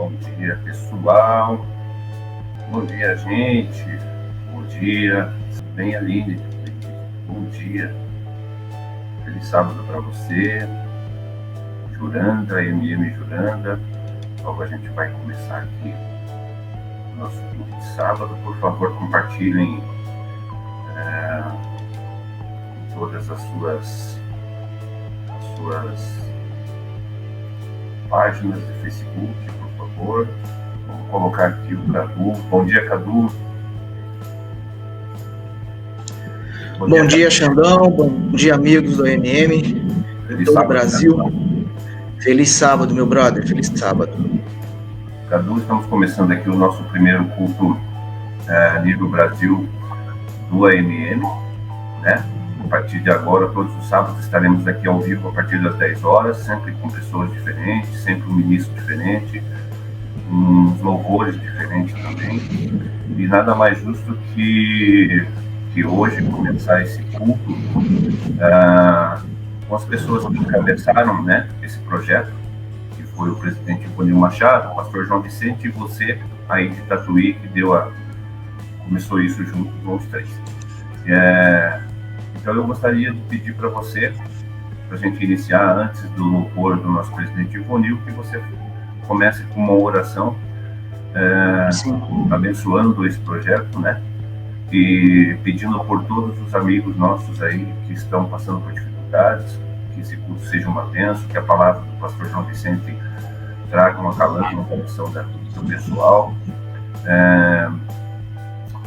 Bom dia, pessoal. Bom dia, gente. Bom dia. Bem, Aline. Bom dia. Feliz sábado para você. Juranda, Juranda. Logo a gente vai começar aqui o nosso culto de sábado. Por favor, compartilhem em todas as suas páginas de Facebook, por favor. Vamos colocar aqui o Cadu. Bom dia, Cadu. Bom dia, Xandão. Bom dia, amigos do AMM. Feliz todo sábado, o Brasil. Cadu. Feliz sábado, meu brother. Feliz sábado. Cadu, estamos começando aqui o nosso primeiro culto nível Brasil do AMM, né? A partir de agora, todos os sábados estaremos aqui ao vivo a partir das 10 horas, sempre com pessoas diferentes, sempre um ministro diferente, uns louvores diferentes também. E nada mais justo que hoje começar esse culto com as pessoas que encabeçaram, né, esse projeto, que foi o presidente Ivonil Machado, o pastor João Vicente e você aí de Tatuí, que começou isso junto com os três. Então eu gostaria de pedir para você, para a gente iniciar antes do louvor do nosso presidente Ivonil, que você comece com uma oração abençoando esse projeto, né? E pedindo por todos os amigos nossos aí que estão passando por dificuldades, que esse culto seja uma bênção, que a palavra do pastor João Vicente traga uma calante no coração do pessoal.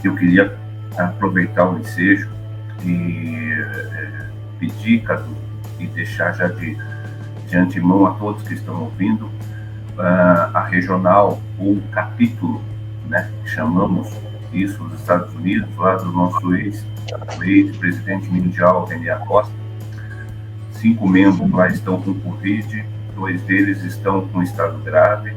Eu queria aproveitar o ensejo e pedir, Cadu, e deixar já de antemão a todos que estão ouvindo a regional ou capítulo, né, que chamamos isso dos Estados Unidos, lá do nosso ex-presidente mundial, René Acosta. 5 membros lá estão com Covid, 2 deles estão com estado grave,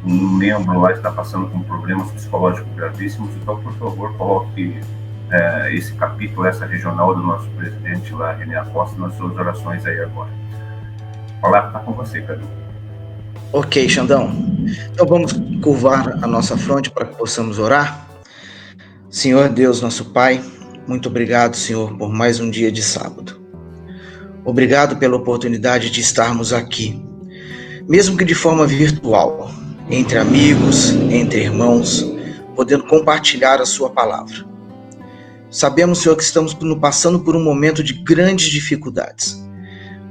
um membro lá está passando com problemas psicológicos gravíssimos. Então, por favor, coloque esse capítulo, essa regional do nosso presidente lá, René Acosta, nas suas orações aí agora. A palavra está com você, Cadu. Ok, Xandão. Então vamos curvar a nossa fronte para que possamos orar. Senhor Deus, nosso Pai, muito obrigado, Senhor, por mais um dia de sábado. Obrigado pela oportunidade de estarmos aqui, mesmo que de forma virtual, entre amigos, entre irmãos, podendo compartilhar a sua palavra. Sabemos, Senhor, que estamos passando por um momento de grandes dificuldades,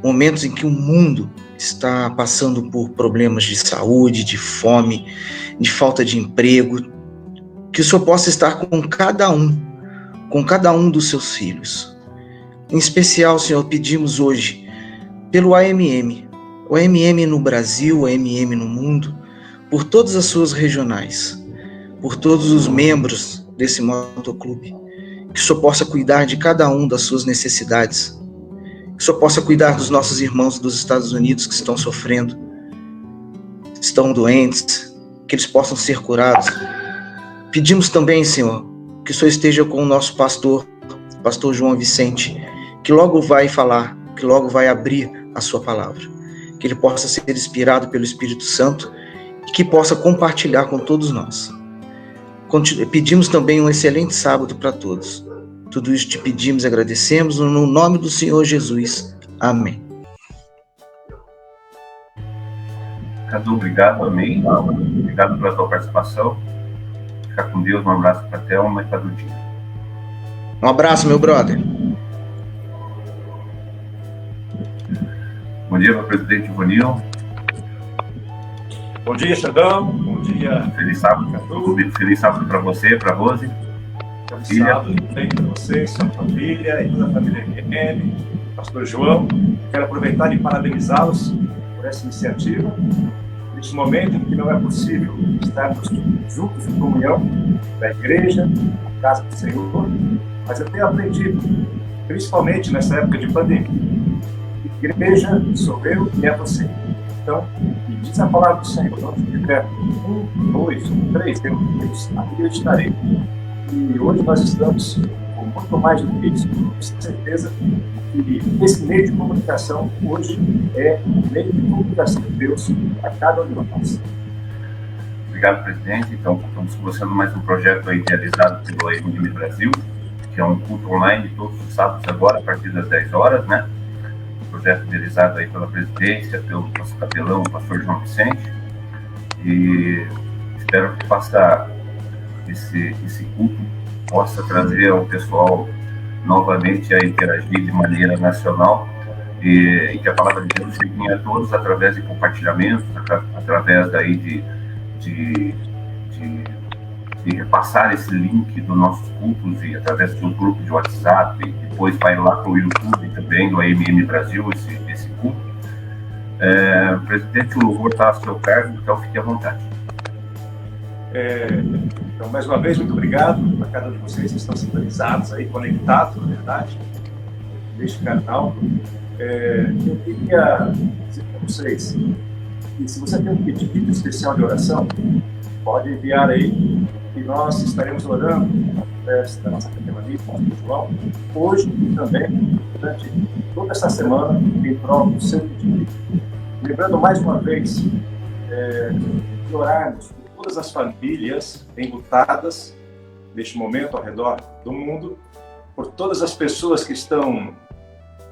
momentos em que o mundo está passando por problemas de saúde, de fome, de falta de emprego. Que o Senhor possa estar com cada um dos seus filhos. Em especial, Senhor, pedimos hoje pelo AMM, o AMM no Brasil, o AMM no mundo, por todas as suas regionais, por todos os membros desse motoclube, que o Senhor possa cuidar de cada um das suas necessidades, que o Senhor possa cuidar dos nossos irmãos dos Estados Unidos que estão sofrendo, estão doentes, que eles possam ser curados. Pedimos também, Senhor, que o Senhor esteja com o nosso pastor João Vicente, que logo vai falar, que logo vai abrir a sua palavra, que ele possa ser inspirado pelo Espírito Santo e que possa compartilhar com todos nós. Pedimos também um excelente sábado para todos. Tudo isso te pedimos e agradecemos no nome do Senhor Jesus. Amém. Cadu, obrigado, amém. Obrigado pela tua participação. Fica com Deus, um abraço para a Thelma e para a Dudinha. Um abraço, meu brother. Bom dia, meu presidente Ivonil. Bom dia, Xandão. Bom dia. Feliz sábado, Cadu. Feliz sábado para você, para a Rose. Feliz sábado também para você, sua família e toda a família MM, pastor João. Quero aproveitar e parabenizá-los por essa iniciativa. Neste momento em que não é possível estarmos juntos em comunhão da igreja, na casa do Senhor, mas eu tenho aprendido, principalmente nessa época de pandemia, igreja sou eu e é você. Então, diz a palavra do Senhor, onde tiver 1, 2, 3 reunidos, aqui eu estarei. E hoje nós estamos com muito mais do que isso. Com certeza que esse meio de comunicação hoje é o meio de comunicação de Deus a cada um de nós. Obrigado, presidente. Então, estamos começando mais um projeto aí idealizado pelo AMM Brasil, que é um culto online todos os sábados agora, a partir das 10 horas, né? Projeto idealizado aí pela presidência, pelo nosso capelão, o pastor João Vicente. E espero que esse culto possa trazer ao pessoal novamente a interagir de maneira nacional e que a palavra de Deus chegue a todos através de compartilhamentos, através daí de repassar esse link dos nossos cultos e através do grupo de WhatsApp, e depois vai lá para o YouTube também, do AMM Brasil, esse culto. Presidente, o louvor está a seu cargo, então fique à vontade. Então, mais uma vez, muito obrigado a cada um de vocês que estão sintonizados aí, conectados, na verdade, neste canal. Eu queria dizer para vocês que se você tem um pedido especial de oração, pode enviar aí, que nós estaremos orando através da nossa capelania, João, hoje e também durante toda essa semana, em prol do seu pedido. Lembrando mais uma vez de orarmos por todas as famílias enlutadas neste momento ao redor do mundo, por todas as pessoas que estão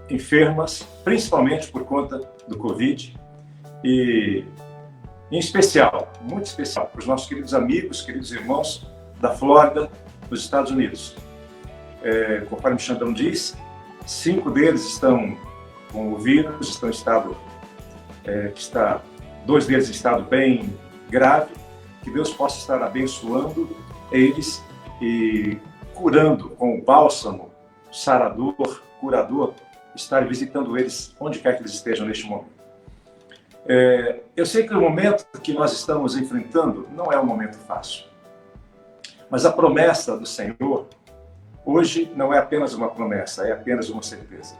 enfermas, principalmente por conta do Covid, e em especial, muito especial, para os nossos queridos amigos, queridos irmãos da Flórida, nos Estados Unidos. Conforme o Xandão diz, 5 deles estão com o vírus, estão em estado, 2 deles em estado bem grave, que Deus possa estar abençoando eles e curando com o bálsamo, sarador, curador, estar visitando eles onde quer que eles estejam neste momento. Eu sei que o momento que nós estamos enfrentando não é um momento fácil, mas a promessa do Senhor hoje não é apenas uma promessa, é apenas uma certeza.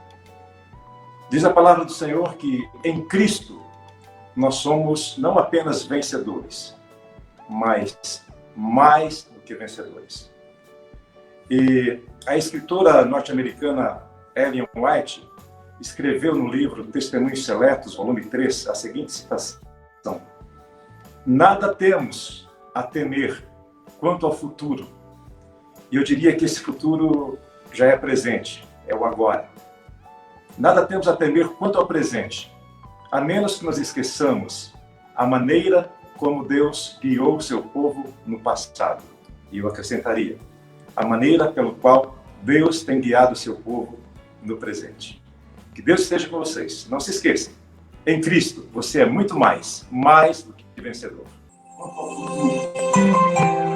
Diz a palavra do Senhor que em Cristo nós somos não apenas vencedores, mas mais do que vencedores. E a escritora norte-americana Ellen White escreveu no livro Testemunhos Seletos, volume 3, a seguinte citação: nada temos a temer quanto ao futuro. E eu diria que esse futuro já é presente, é o agora. Nada temos a temer quanto ao presente, a menos que nós esqueçamos a maneira como Deus guiou o seu povo no passado. E eu acrescentaria, a maneira pelo qual Deus tem guiado o seu povo no presente. Que Deus esteja com vocês. Não se esqueçam, em Cristo você é muito mais do que vencedor.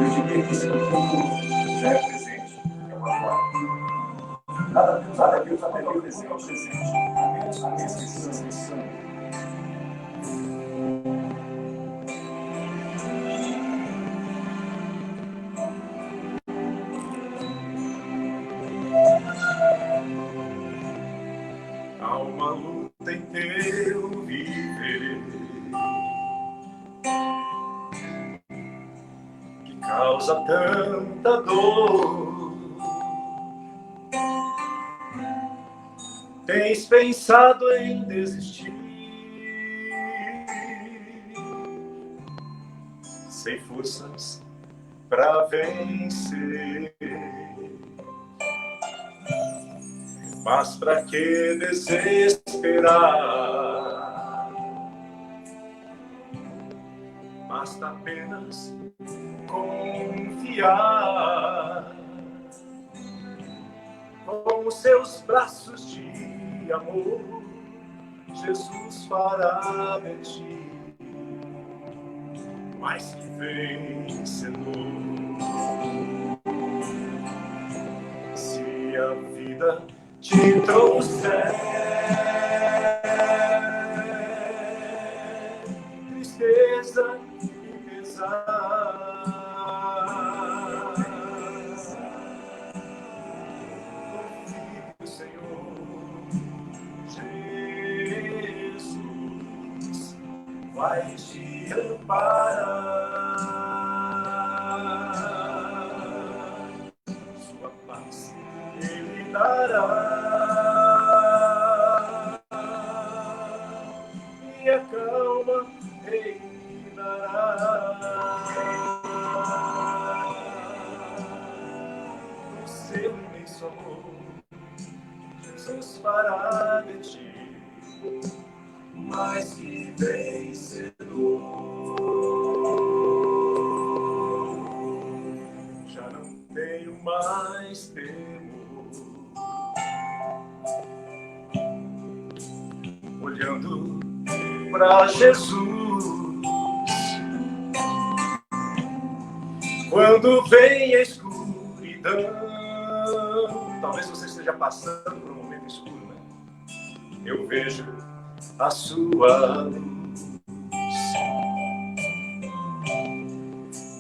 Eu diria que esse futuro já é presente, é o agora. Nada Deus até o presente, a menos que esqueçamos. Há uma luta em teu viver que causa tanta dor. Tens pensado em desistir, sem forças para vencer. Mas para que desesperar? Basta apenas confiar. Com os seus braços de amor, Jesus fará de ti mais que vencedor. Se a vida te trouxer tristeza e pesar, confie no Senhor. Jesus vai te amparar, sua paz Ele dará. E a calma reinará. O seu imenso amor, Jesus fará de ti mais que vencedor. Já não tenho mais temor, olhando para Jesus. Quando vem a escuridão, talvez você esteja passando por um momento escuro, né? Eu vejo a sua luz.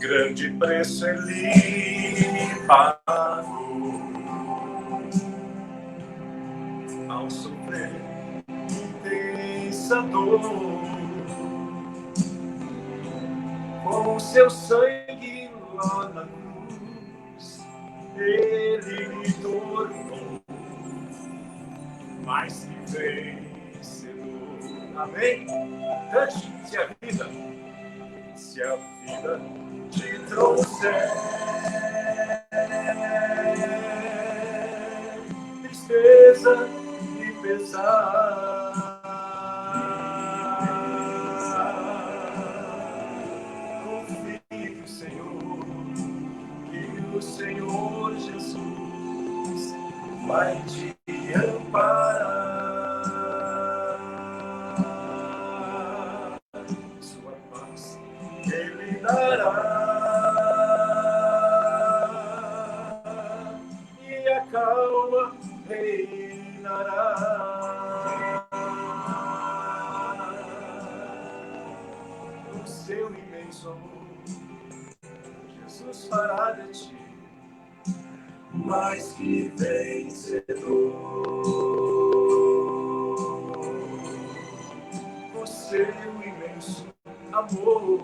Grande preço ele pagou ao sofrer intensa dor. Com seu sangue lá na cruz, ele me tornou mais que vencedor. Amém? Cante, se a vida te trouxer tristeza e pesar, confie no Senhor, que o Senhor Jesus vai te amparar. Sua paz Ele dará e a calma reinará. O seu imenso amor, Jesus fará de ti mais que vencedor. O seu imenso amor,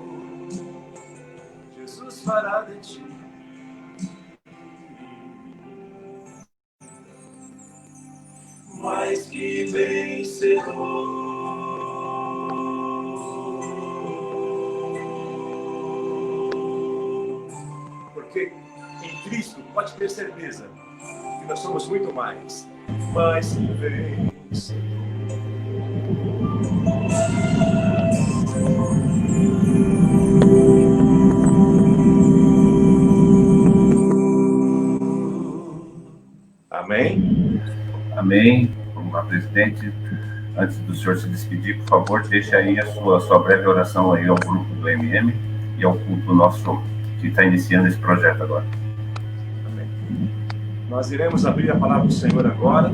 Jesus fará de ti mais que vencedor. Porque em Cristo pode ter certeza que nós somos muito mais que vencedor. Amém? Amém. Vamos lá, presidente. Antes do senhor se despedir, por favor, deixe aí a sua breve oração aí ao grupo do MM e ao culto nosso que está iniciando esse projeto agora. Amém. Nós iremos abrir a palavra do Senhor agora.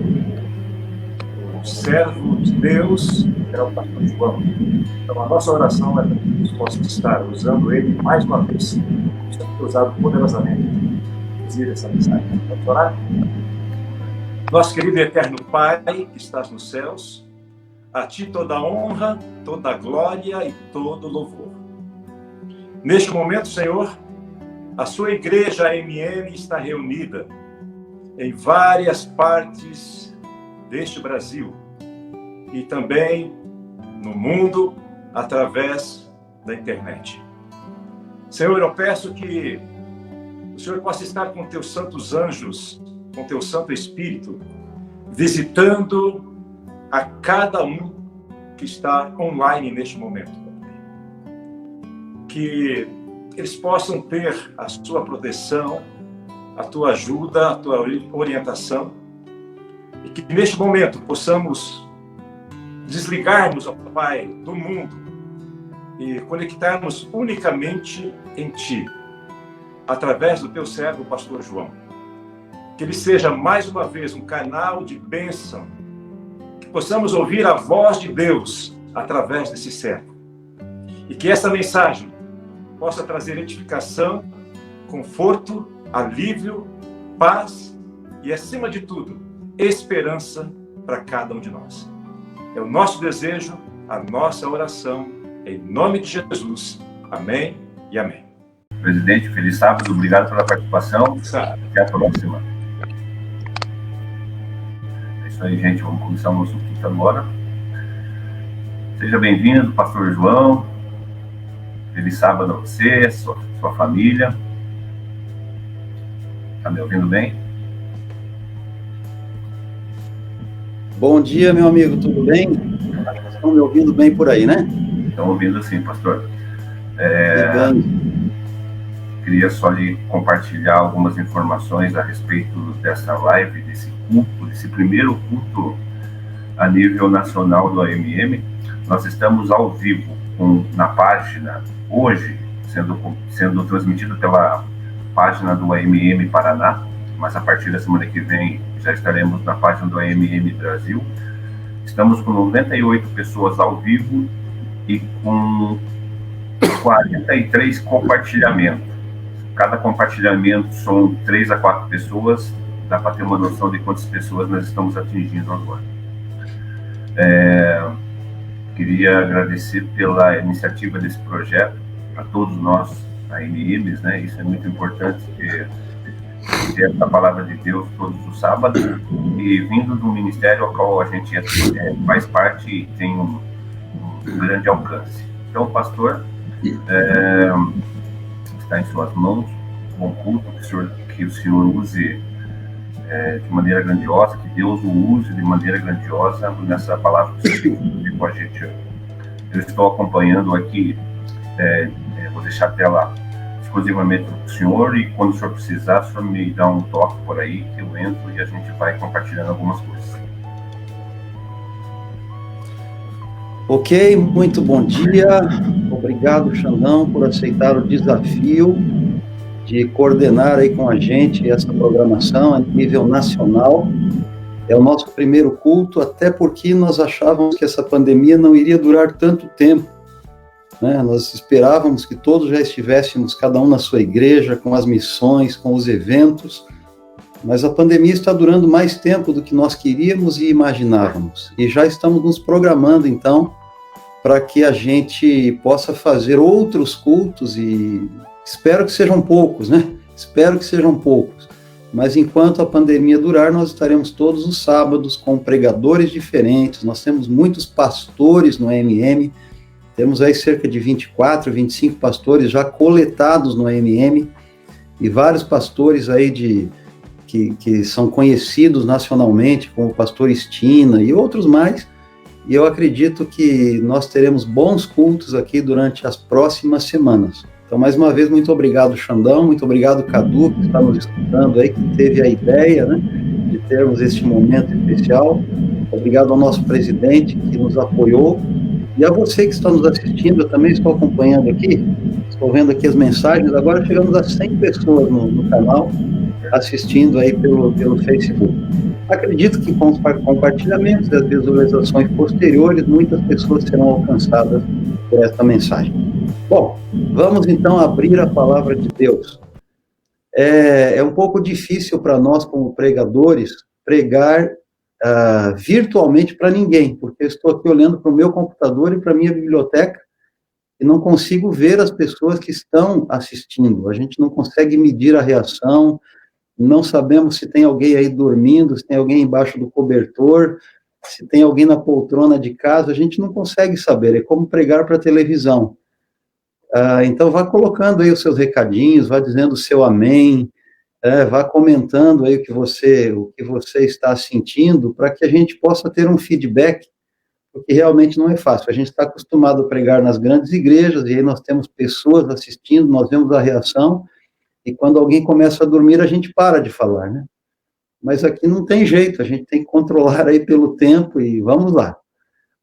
O servo de Deus é o pastor João. Então a nossa oração é para que Deus possa estar usando ele mais uma vez. Estamos usado poderosamente para dizer essa mensagem. Vamos orar? Nosso querido e eterno Pai, que estás nos céus, a Ti toda a honra, toda a glória e todo o louvor. Neste momento, Senhor, a sua igreja MM está reunida em várias partes deste Brasil e também no mundo através da internet. Senhor, eu peço que o Senhor possa estar com Teus santos anjos, com Teu Santo Espírito, visitando a cada um que está online neste momento. Que eles possam ter a Sua proteção, a Tua ajuda, a Tua orientação, e que neste momento possamos desligarmos, ó Pai, do mundo e conectarmos unicamente em Ti, através do Teu servo, o pastor João. Que ele seja mais uma vez um canal de bênção, que possamos ouvir a voz de Deus através desse servo. E que essa mensagem possa trazer edificação, conforto, alívio, paz e, acima de tudo, esperança para cada um de nós. É o nosso desejo, a nossa oração, em nome de Jesus. Amém e amém. Presidente, feliz sábado, obrigado pela participação. Até a próxima. É isso aí, gente, vamos começar o nosso culto agora. Seja bem-vindo, pastor João. Feliz sábado a você, sua família. Tá me ouvindo bem? Bom dia, meu amigo, tudo bem? Estão me ouvindo bem por aí, né? Estão ouvindo sim, pastor. Bem. Queria só lhe compartilhar algumas informações a respeito dessa live, desse culto, desse primeiro culto a nível nacional do AMM. Nós estamos ao vivo na página, hoje, sendo transmitido pela página do AMM Paraná, mas a partir da semana que vem já estaremos na página do AMM Brasil. Estamos com 98 pessoas ao vivo e com 43 compartilhamentos. Cada compartilhamento são 3 a 4 pessoas, dá para ter uma noção de quantas pessoas nós estamos atingindo agora. Queria agradecer pela iniciativa desse projeto, a todos nós, AMMs, né? Isso é muito importante, ter essa palavra de Deus todos os sábados, e vindo do ministério ao qual a gente faz parte e tem um grande alcance. Então, pastor, está em suas mãos, bom culto, que o Senhor use de maneira grandiosa, que Deus o use de maneira grandiosa nessa palavra que o Senhor tem com a gente. Eu estou acompanhando aqui, vou deixar a tela exclusivamente para o senhor, e quando o senhor precisar, o senhor me dá um toque por aí, que eu entro e a gente vai compartilhando algumas coisas. Ok, muito bom dia. Obrigado, Xandão, por aceitar o desafio de coordenar aí com a gente essa programação a nível nacional. É o nosso primeiro culto, até porque nós achávamos que essa pandemia não iria durar tanto tempo, né? Nós esperávamos que todos já estivéssemos, cada um na sua igreja, com as missões, com os eventos, mas a pandemia está durando mais tempo do que nós queríamos e imaginávamos. E já estamos nos programando, então, para que a gente possa fazer outros cultos, e espero que sejam poucos, né? Espero que sejam poucos. Mas enquanto a pandemia durar, nós estaremos todos os sábados com pregadores diferentes. Nós temos muitos pastores no AMM, temos aí cerca de 24, 25 pastores já coletados no AMM, e vários pastores aí que são conhecidos nacionalmente, como o pastor Estina e outros mais. E eu acredito que nós teremos bons cultos aqui durante as próximas semanas. Então, mais uma vez, muito obrigado, Xandão, muito obrigado, Cadu, que está nos escutando aí, que teve a ideia, né, de termos este momento especial. Obrigado ao nosso presidente, que nos apoiou, e a você que está nos assistindo. Eu também estou acompanhando aqui, estou vendo aqui as mensagens. Agora chegamos a 100 pessoas no canal, assistindo aí pelo Facebook. Acredito que com os compartilhamentos e as visualizações posteriores, muitas pessoas serão alcançadas por esta mensagem. Bom, vamos então abrir a palavra de Deus. É um pouco difícil para nós, como pregadores, pregar virtualmente para ninguém, porque eu estou aqui olhando para o meu computador e para a minha biblioteca e não consigo ver as pessoas que estão assistindo. A gente não consegue medir a reação, não sabemos se tem alguém aí dormindo, se tem alguém embaixo do cobertor, se tem alguém na poltrona de casa, a gente não consegue saber. É como pregar para televisão. Então, vá colocando aí os seus recadinhos, vá dizendo o seu amém, vá comentando aí o que você está sentindo, para que a gente possa ter um feedback, porque realmente não é fácil. A gente está acostumado a pregar nas grandes igrejas, e aí nós temos pessoas assistindo, nós vemos a reação, e quando alguém começa a dormir, a gente para de falar, né? Mas aqui não tem jeito, a gente tem que controlar aí pelo tempo, e vamos lá.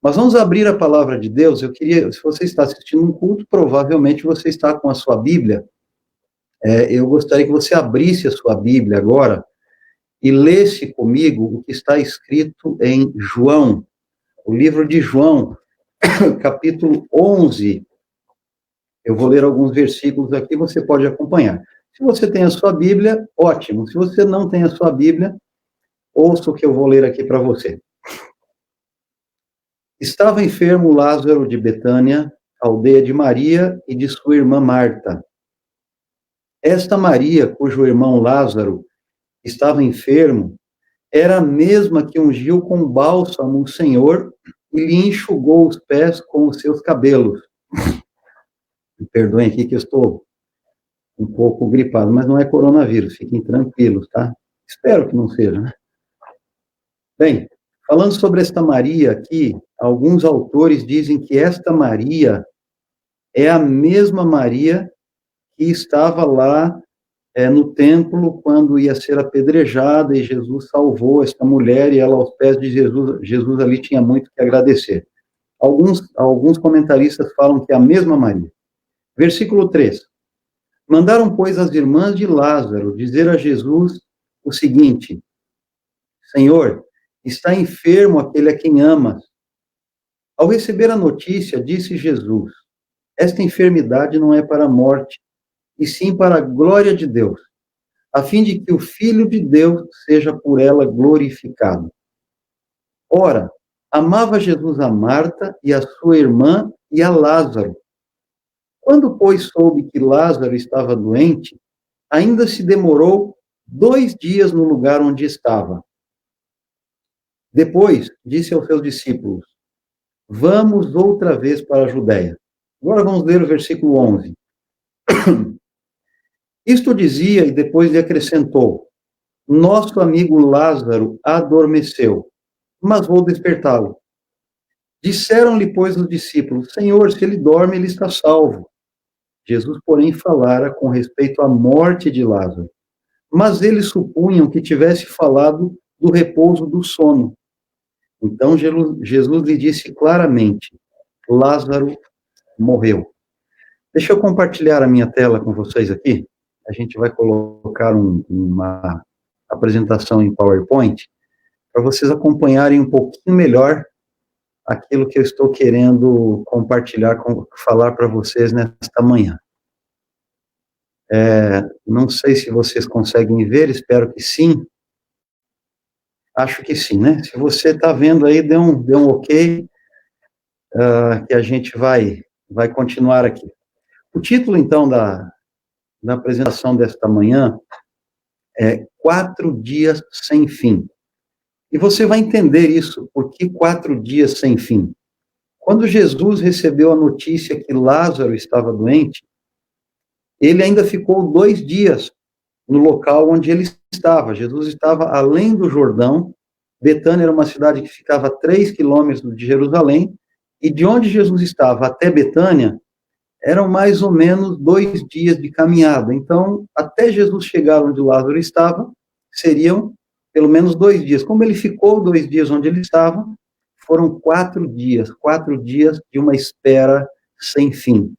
Mas vamos abrir a palavra de Deus. Eu queria, se você está assistindo um culto, provavelmente você está com a sua Bíblia. Eu gostaria que você abrisse a sua Bíblia agora e lesse comigo o que está escrito em João, o livro de João, capítulo 11. Eu vou ler alguns versículos aqui, você pode acompanhar. Se você tem a sua Bíblia, ótimo. Se você não tem a sua Bíblia, ouça o que eu vou ler aqui para você. Estava enfermo Lázaro de Betânia, aldeia de Maria e de sua irmã Marta. Esta Maria, cujo irmão Lázaro estava enfermo, era a mesma que ungiu com bálsamo o Senhor e lhe enxugou os pés com os seus cabelos. Me perdoem aqui que eu estou um pouco gripado, mas não é coronavírus, fiquem tranquilos, tá? Espero que não seja, né? Bem, falando sobre esta Maria aqui, alguns autores dizem que esta Maria é a mesma Maria que estava lá no templo quando ia ser apedrejada e Jesus salvou esta mulher e ela aos pés de Jesus. Jesus ali tinha muito que agradecer. Alguns comentaristas falam que é a mesma Maria. Versículo 3. Mandaram, pois, as irmãs de Lázaro dizer a Jesus o seguinte: Senhor, está enfermo aquele a quem amas. Ao receber a notícia, disse Jesus: esta enfermidade não é para a morte, e sim para a glória de Deus, a fim de que o Filho de Deus seja por ela glorificado. Ora, amava Jesus a Marta e a sua irmã e a Lázaro. Quando, pois, soube que Lázaro estava doente, ainda se demorou 2 dias no lugar onde estava. Depois, disse aos seus discípulos: vamos outra vez para a Judéia. Agora vamos ler o versículo 11. Isto dizia e depois lhe acrescentou: nosso amigo Lázaro adormeceu, mas vou despertá-lo. Disseram-lhe, pois, os discípulos: Senhor, se ele dorme, ele está salvo. Jesus, porém, falara com respeito à morte de Lázaro, mas eles supunham que tivesse falado do repouso do sono. Então Jesus lhe disse claramente: Lázaro morreu. Deixa eu compartilhar a minha tela com vocês aqui. A gente vai colocar uma apresentação em PowerPoint para vocês acompanharem um pouquinho melhor aquilo que eu estou querendo compartilhar, falar para vocês nesta manhã. Não sei se vocês conseguem ver, espero que sim. Acho que sim, né? Se você está vendo aí, dê um ok, que a gente vai continuar aqui. O título, então, da apresentação desta manhã é 4 dias sem fim. E você vai entender isso, por que 4 dias sem fim? Quando Jesus recebeu a notícia que Lázaro estava doente, ele ainda ficou 2 dias no local onde ele estava. Jesus estava além do Jordão. Betânia era uma cidade que ficava a 3 quilômetros de Jerusalém, e de onde Jesus estava até Betânia, eram mais ou menos 2 dias de caminhada. Então, até Jesus chegar onde Lázaro estava, seriam pelo menos 2 dias. Como ele ficou 2 dias onde ele estava, foram 4 dias de uma espera sem fim.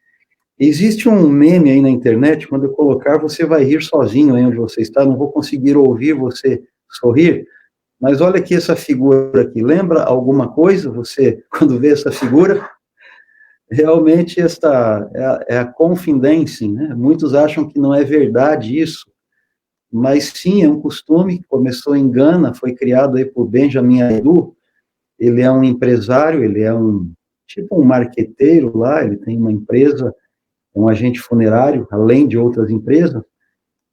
Existe um meme aí na internet, quando eu colocar, você vai rir sozinho aí onde você está, não vou conseguir ouvir você sorrir, mas olha aqui essa figura aqui, lembra alguma coisa, você, quando vê essa figura? Realmente esta é a confidência, né? Muitos acham que não é verdade isso, mas sim, é um costume que começou em Gana, foi criado aí por Benjamin Aidoo. Ele é um empresário, ele é um marqueteiro lá, ele tem uma empresa, é um agente funerário, além de outras empresas,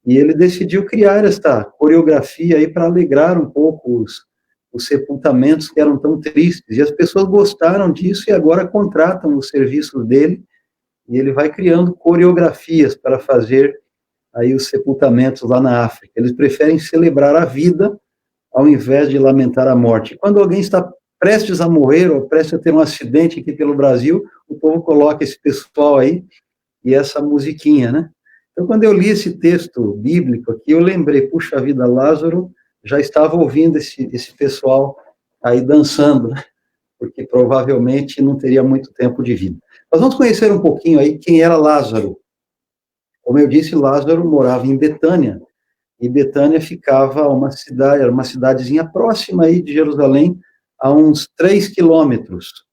e ele decidiu criar esta coreografia aí para alegrar um pouco os sepultamentos que eram tão tristes, e as pessoas gostaram disso e agora contratam os serviços dele, e ele vai criando coreografias para fazer aí os sepultamentos lá na África. Eles preferem celebrar a vida ao invés de lamentar a morte. Quando alguém está prestes a morrer ou prestes a ter um acidente aqui pelo Brasil, o povo coloca esse pessoal aí e essa musiquinha, né? Então, quando eu li esse texto bíblico aqui, eu lembrei, puxa vida, Lázaro já estava ouvindo esse pessoal aí dançando, né? Porque provavelmente não teria muito tempo de vida. Nós vamos conhecer um pouquinho aí quem era Lázaro. Como eu disse, Lázaro morava em Betânia, e Betânia ficava era uma cidadezinha próxima aí de Jerusalém, a uns 3 quilômetros.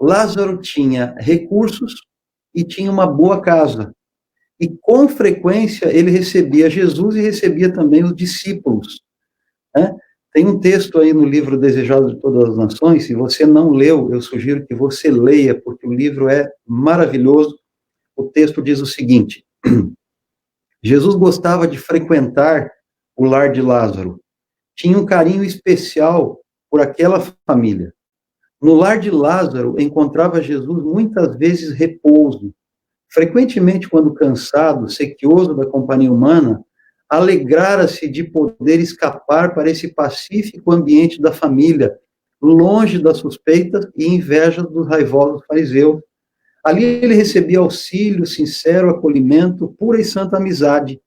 Lázaro tinha recursos e tinha uma boa casa. E, com frequência, ele recebia Jesus e recebia também os discípulos, né? Tem um texto aí no livro Desejado de Todas as Nações, se você não leu, eu sugiro que você leia, porque o livro é maravilhoso. O texto diz o seguinte: Jesus gostava de frequentar o lar de Lázaro, tinha um carinho especial por aquela família. No lar de Lázaro, encontrava Jesus muitas vezes repouso. Frequentemente, quando cansado, sequioso da companhia humana, alegrara-se de poder escapar para esse pacífico ambiente da família, longe das suspeitas e invejas dos raivosos fariseus. Ali ele recebia auxílio, sincero acolhimento, pura e santa amizade.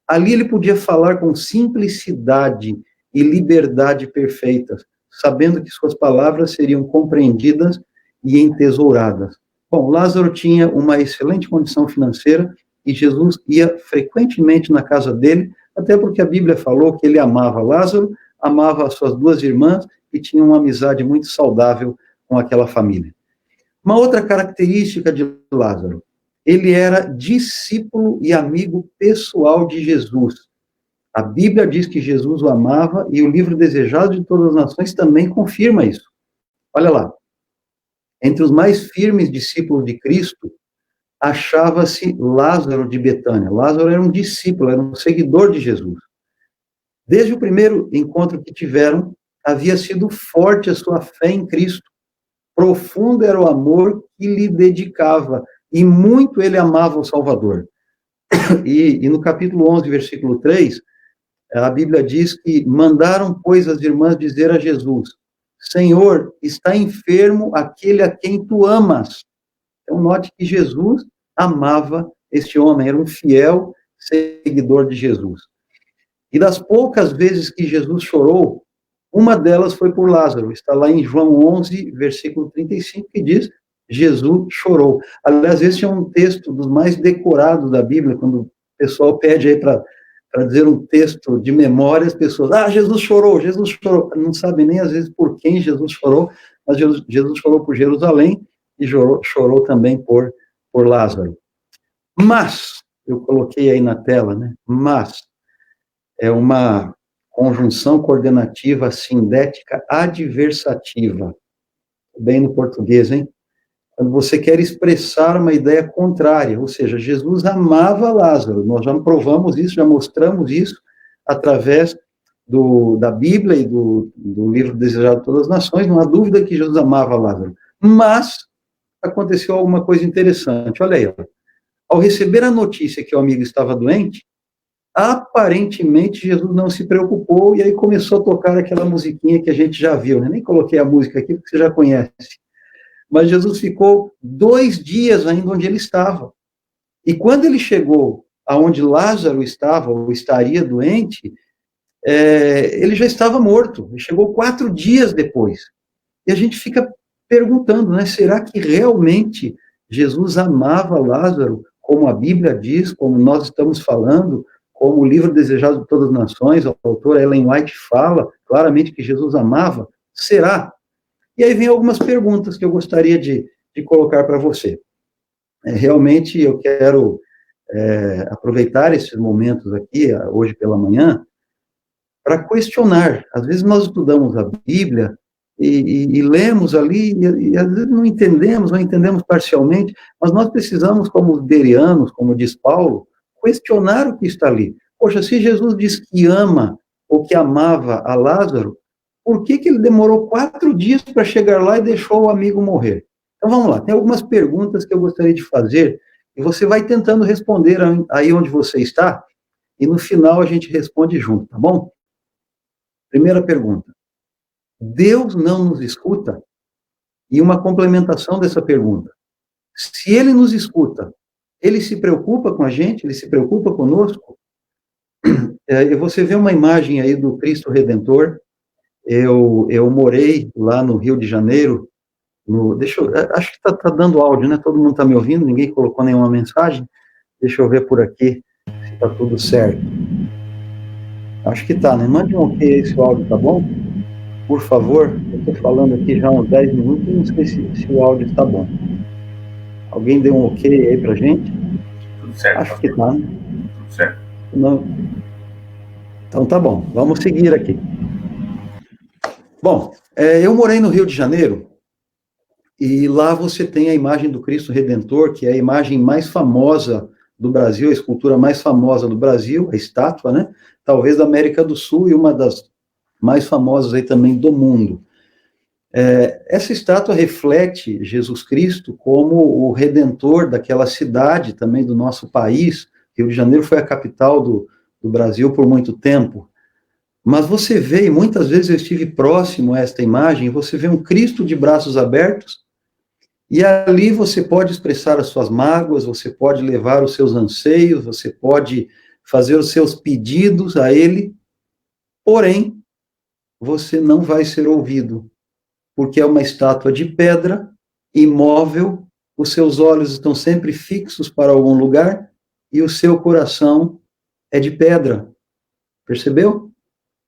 Ali ele podia falar com simplicidade e liberdade perfeitas, sabendo que suas palavras seriam compreendidas e entesouradas. Bom, Lázaro tinha uma excelente condição financeira e Jesus ia frequentemente na casa dele, até porque a Bíblia falou que ele amava Lázaro, amava as suas duas irmãs e tinha uma amizade muito saudável com aquela família. Uma outra característica de Lázaro, ele era discípulo e amigo pessoal de Jesus. A Bíblia diz que Jesus o amava e o livro Desejado de Todas as Nações também confirma isso. Olha lá. Entre os mais firmes discípulos de Cristo, achava-se Lázaro de Betânia. Lázaro era um discípulo, era um seguidor de Jesus. Desde o primeiro encontro que tiveram, havia sido forte a sua fé em Cristo. Profundo era o amor que lhe dedicava, e muito ele amava o Salvador. E no capítulo 11, versículo 3, a Bíblia diz que mandaram, pois, as irmãs dizer a Jesus: Senhor, está enfermo aquele a quem tu amas. Então, note que Jesus amava este homem, era um fiel seguidor de Jesus. E das poucas vezes que Jesus chorou, uma delas foi por Lázaro. Está lá em João 11, versículo 35, que diz: Jesus chorou. Aliás, esse é um texto dos mais decorados da Bíblia, quando o pessoal pede aí para dizer um texto de memória, as pessoas, Jesus chorou, Jesus chorou. Não sabem nem, às vezes, por quem Jesus chorou, mas Jesus chorou por Jerusalém e chorou também por Lázaro. Mas, eu coloquei aí na tela, né? Mas, é uma conjunção coordenativa sindética adversativa. Bem no português, hein? Quando você quer expressar uma ideia contrária, ou seja, Jesus amava Lázaro. Nós já provamos isso, já mostramos isso através da Bíblia e do livro Desejado de Todas as Nações. Não há dúvida que Jesus amava Lázaro. Mas aconteceu alguma coisa interessante. Olha aí, ó. Ao receber a notícia que o amigo estava doente, aparentemente Jesus não se preocupou e aí começou a tocar aquela musiquinha que a gente já viu, né? Nem coloquei a música aqui porque você já conhece. Mas Jesus ficou 2 dias ainda onde ele estava. E quando ele chegou aonde Lázaro estava, ou estaria doente, ele já estava morto. Ele chegou 4 dias depois. E a gente fica perguntando, né? Será que realmente Jesus amava Lázaro, como a Bíblia diz, como nós estamos falando, como o livro Desejado de Todas as Nações, a autora Ellen White fala claramente que Jesus amava? Será? E aí vem algumas perguntas que eu gostaria de colocar para você. Realmente eu quero aproveitar esses momentos aqui, hoje pela manhã, para questionar. Às vezes nós estudamos a Bíblia e lemos ali, e às vezes não entendemos parcialmente, mas nós precisamos, como os bereanos, como diz Paulo, questionar o que está ali. Poxa, se Jesus diz que ama ou que amava a Lázaro, por que ele demorou 4 dias para chegar lá e deixou o amigo morrer? Então vamos lá, tem algumas perguntas que eu gostaria de fazer, e você vai tentando responder aí onde você está, e no final a gente responde junto, tá bom? Primeira pergunta: Deus não nos escuta? E uma complementação dessa pergunta: se ele nos escuta, ele se preocupa com a gente? Ele se preocupa conosco? Você vê uma imagem aí do Cristo Redentor. Eu morei lá no Rio de Janeiro, acho que tá dando áudio, né? Todo mundo está me ouvindo, ninguém colocou nenhuma mensagem. Deixa eu ver por aqui se está tudo certo. Acho que tá, né? Mande um ok aí se o áudio tá bom, por favor. Eu estou falando aqui já há uns 10 minutos e não sei se o áudio está bom. Alguém deu um ok aí pra gente? Tudo certo. Acho que tá, né? Tudo certo. Não. Então tá bom, vamos seguir aqui. Bom, eu morei no Rio de Janeiro, e lá você tem a imagem do Cristo Redentor, que é a imagem mais famosa do Brasil, a escultura mais famosa do Brasil, a estátua, né? Talvez da América do Sul, e uma das mais famosas aí também do mundo. Essa estátua reflete Jesus Cristo como o redentor daquela cidade, também do nosso país. Rio de Janeiro foi a capital do Brasil por muito tempo. Mas você vê, e muitas vezes eu estive próximo a esta imagem, você vê um Cristo de braços abertos, e ali você pode expressar as suas mágoas, você pode levar os seus anseios, você pode fazer os seus pedidos a Ele, porém, você não vai ser ouvido, porque é uma estátua de pedra, imóvel, os seus olhos estão sempre fixos para algum lugar, e o seu coração é de pedra. Percebeu?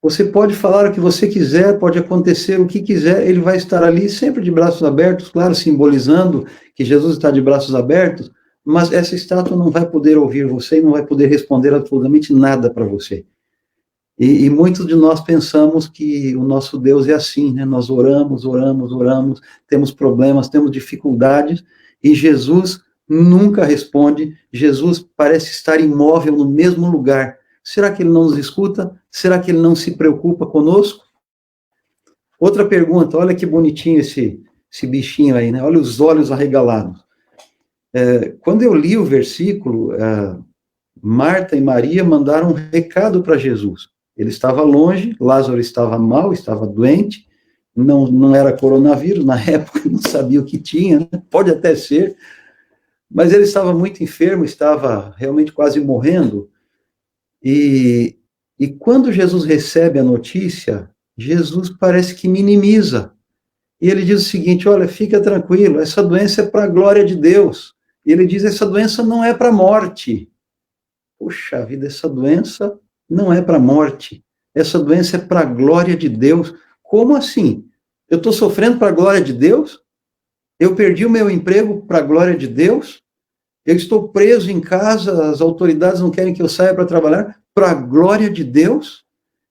Você pode falar o que você quiser, pode acontecer o que quiser, ele vai estar ali sempre de braços abertos, claro, simbolizando que Jesus está de braços abertos, mas essa estátua não vai poder ouvir você e não vai poder responder absolutamente nada para você. E muitos de nós pensamos que o nosso Deus é assim, né? Nós oramos, temos problemas, temos dificuldades, e Jesus nunca responde. Jesus parece estar imóvel no mesmo lugar. Será que ele não nos escuta? Será que ele não se preocupa conosco? Outra pergunta, olha que bonitinho esse bichinho aí, né? Olha os olhos arregalados. Quando eu li o versículo, Marta e Maria mandaram um recado para Jesus. Ele estava longe, Lázaro estava mal, estava doente, não era coronavírus, na época não sabia o que tinha, né? Pode até ser, mas ele estava muito enfermo, estava realmente quase morrendo. E quando Jesus recebe a notícia, Jesus parece que minimiza. E ele diz o seguinte, olha, fica tranquilo, essa doença é para a glória de Deus. E ele diz, essa doença não é para a morte. Puxa vida, essa doença não é para a morte. Essa doença é para a glória de Deus. Como assim? Eu estou sofrendo para a glória de Deus? Eu perdi o meu emprego para a glória de Deus? Eu estou preso em casa, as autoridades não querem que eu saia para trabalhar, para a glória de Deus?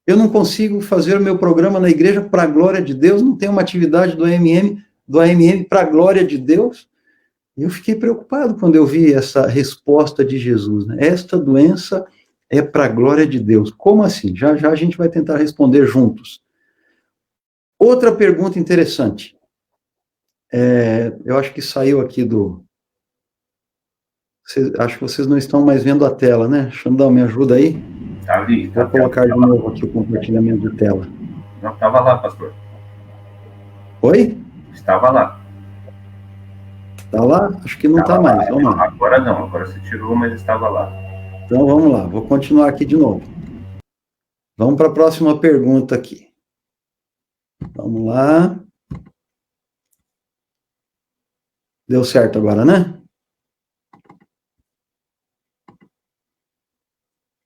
Eu não consigo fazer o meu programa na igreja para a glória de Deus? Não tenho uma atividade do AMM para a glória de Deus? Eu fiquei preocupado quando eu vi essa resposta de Jesus, né? Esta doença é para a glória de Deus. Como assim? Já já a gente vai tentar responder juntos. Outra pergunta interessante. Eu acho que saiu aqui acho que vocês não estão mais vendo a tela, né? Xandão, me ajuda aí? Tá ali. Vou colocar de novo aqui o compartilhamento de tela. Não, estava lá, pastor. Oi? Estava lá. Está lá? Acho que não está mais. Vamos lá. Agora não, agora você tirou, mas estava lá. Então vamos lá, vou continuar aqui de novo. Vamos para a próxima pergunta aqui. Vamos lá. Deu certo agora, né?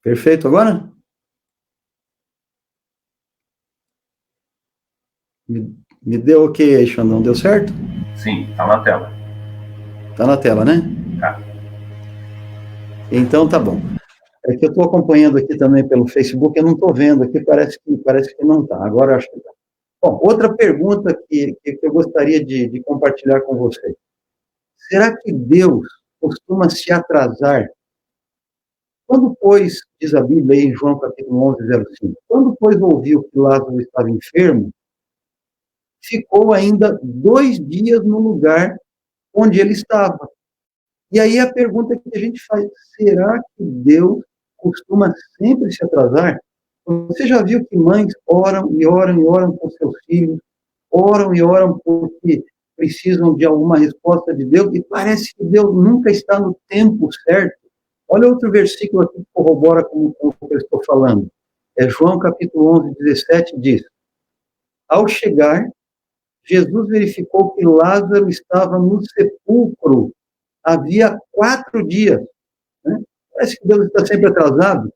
Perfeito agora? Me deu ok aí, Xandão, deu certo? Sim, está na tela. Está na tela, né? Tá. Então tá bom. É que eu estou acompanhando aqui também pelo Facebook, eu não estou vendo aqui, parece que não está. Agora eu acho que está. Bom, outra pergunta que eu gostaria de compartilhar com vocês. Será que Deus costuma se atrasar? Quando, pois, diz a Bíblia aí em João capítulo 11, 05, quando, pois, ouviu que Lázaro estava enfermo, ficou ainda 2 dias no lugar onde ele estava. E aí a pergunta que a gente faz, será que Deus costuma sempre se atrasar? Você já viu que mães oram e oram e oram com seus filhos, oram e oram porque precisam de alguma resposta de Deus, e parece que Deus nunca está no tempo certo? Olha outro versículo aqui que corrobora com o que eu estou falando. João capítulo 11, 17 diz, ao chegar, Jesus verificou que Lázaro estava no sepulcro havia 4 dias. Né? Parece que Deus está sempre atrasado.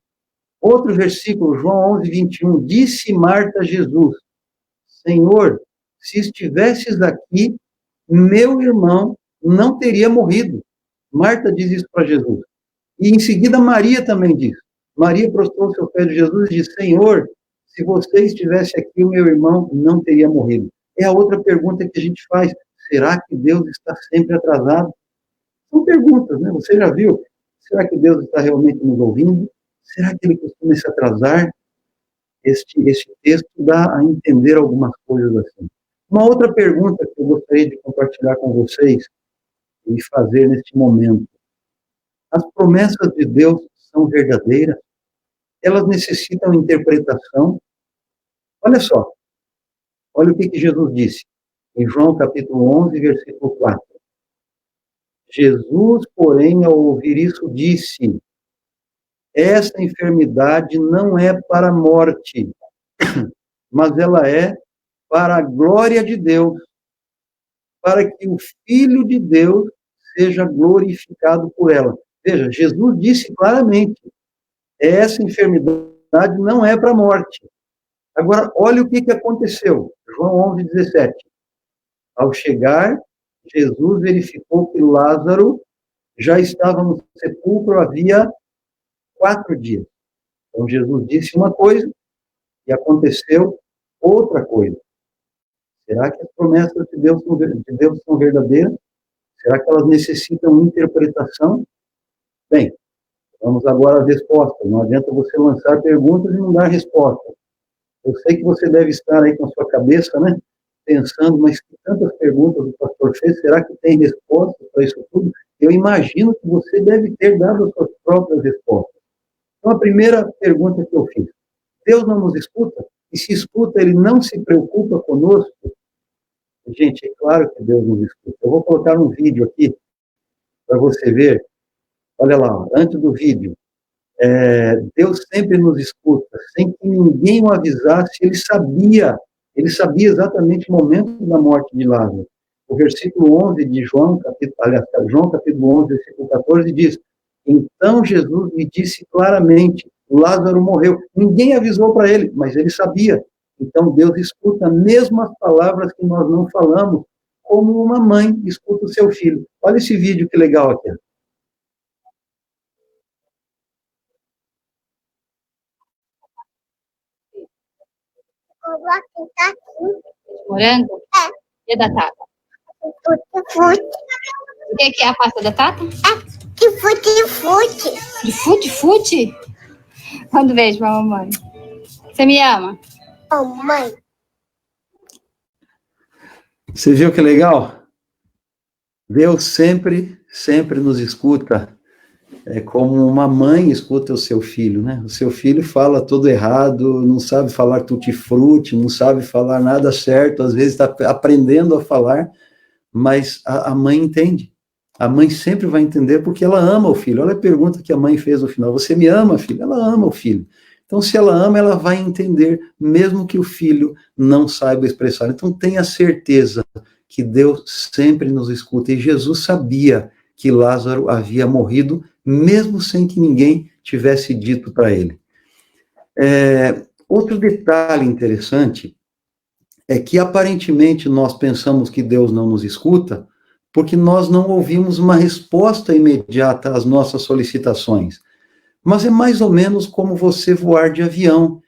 Outro versículo, João 11, 21, disse Marta a Jesus, Senhor, se estivesses aqui, meu irmão não teria morrido. Marta diz isso para Jesus. E em seguida Maria também diz. Maria prostrou-se ao pé de Jesus e disse, Senhor, se você estivesse aqui, o meu irmão não teria morrido. É a outra pergunta que a gente faz. Será que Deus está sempre atrasado? São perguntas, né? Você já viu? Será que Deus está realmente nos ouvindo? Será que ele costuma se atrasar? Este texto dá a entender algumas coisas assim. Uma outra pergunta que eu gostaria de compartilhar com vocês e fazer neste momento. As promessas de Deus são verdadeiras? Elas necessitam interpretação? Olha só, olha o que Jesus disse em João capítulo 11, versículo 4. Jesus, porém, ao ouvir isso, disse: essa enfermidade não é para a morte, mas ela é para a glória de Deus, para que o Filho de Deus seja glorificado por ela. Veja, Jesus disse claramente, essa enfermidade não é para a morte. Agora, olha o que aconteceu. João 11, 17. Ao chegar, Jesus verificou que Lázaro já estava no sepulcro havia 4 dias. Então, Jesus disse uma coisa e aconteceu outra coisa. Será que as promessas de Deus são verdadeiras? Será que elas necessitam interpretação? Bem, vamos agora às respostas. Não adianta você lançar perguntas e não dar resposta. Eu sei que você deve estar aí com a sua cabeça, né? Pensando, mas que tantas perguntas o pastor fez, será que tem resposta para isso tudo? Eu imagino que você deve ter dado as suas próprias respostas. Então, a primeira pergunta que eu fiz, Deus não nos escuta? E se escuta, Ele não se preocupa conosco? Gente, é claro que Deus nos escuta. Eu vou colocar um vídeo aqui para você ver. Olha lá, antes do vídeo. Deus sempre nos escuta, sem que ninguém o avisasse. Ele sabia exatamente o momento da morte de Lázaro. O versículo 11 de João capítulo 11, versículo 14, diz: então Jesus lhe disse claramente, Lázaro morreu. Ninguém avisou para ele, mas ele sabia. Então Deus escuta mesmo as palavras que nós não falamos, como uma mãe escuta o seu filho. Olha esse vídeo que legal aqui. Morango? É. E da Tata? Fute-fute. O que é a pasta da Tata? De fute-fute. De fute-fute? Manda um beijo pra mamãe. Você me ama? Oh, mãe. Você viu que legal? Deus sempre nos escuta. É como uma mãe escuta o seu filho, né? O seu filho fala tudo errado, não sabe falar tutti-frutti, não sabe falar nada certo, às vezes está aprendendo a falar, mas a mãe entende. A mãe sempre vai entender porque ela ama o filho. Olha a pergunta que a mãe fez no final. Você me ama, filho? Ela ama o filho. Então, se ela ama, ela vai entender, mesmo que o filho não saiba expressar. Então, tenha certeza que Deus sempre nos escuta. E Jesus sabia que Lázaro havia morrido, mesmo sem que ninguém tivesse dito para ele. Outro detalhe interessante é que, aparentemente, nós pensamos que Deus não nos escuta, porque nós não ouvimos uma resposta imediata às nossas solicitações. Mas é mais ou menos como você voar de avião.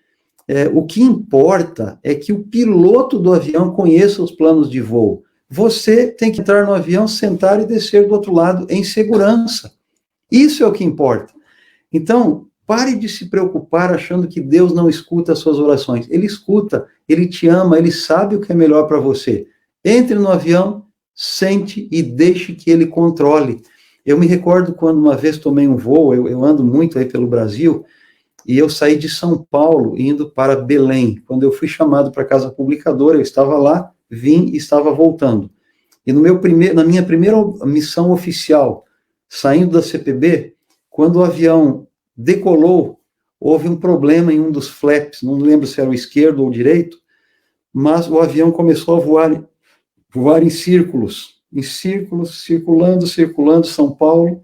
O que importa é que o piloto do avião conheça os planos de voo. Você tem que entrar no avião, sentar e descer do outro lado em segurança. Isso é o que importa. Então, pare de se preocupar achando que Deus não escuta as suas orações. Ele escuta, Ele te ama, Ele sabe o que é melhor para você. Entre no avião, sente e deixe que Ele controle. Eu me recordo quando uma vez tomei um voo, eu ando muito aí pelo Brasil, e eu saí de São Paulo indo para Belém. Quando eu fui chamado para a Casa Publicadora, eu estava lá, vim e estava voltando. E na minha primeira missão oficial, saindo da CPB, quando o avião decolou, houve um problema em um dos flaps, não lembro se era o esquerdo ou o direito, mas o avião começou a voar em círculos, circulando São Paulo,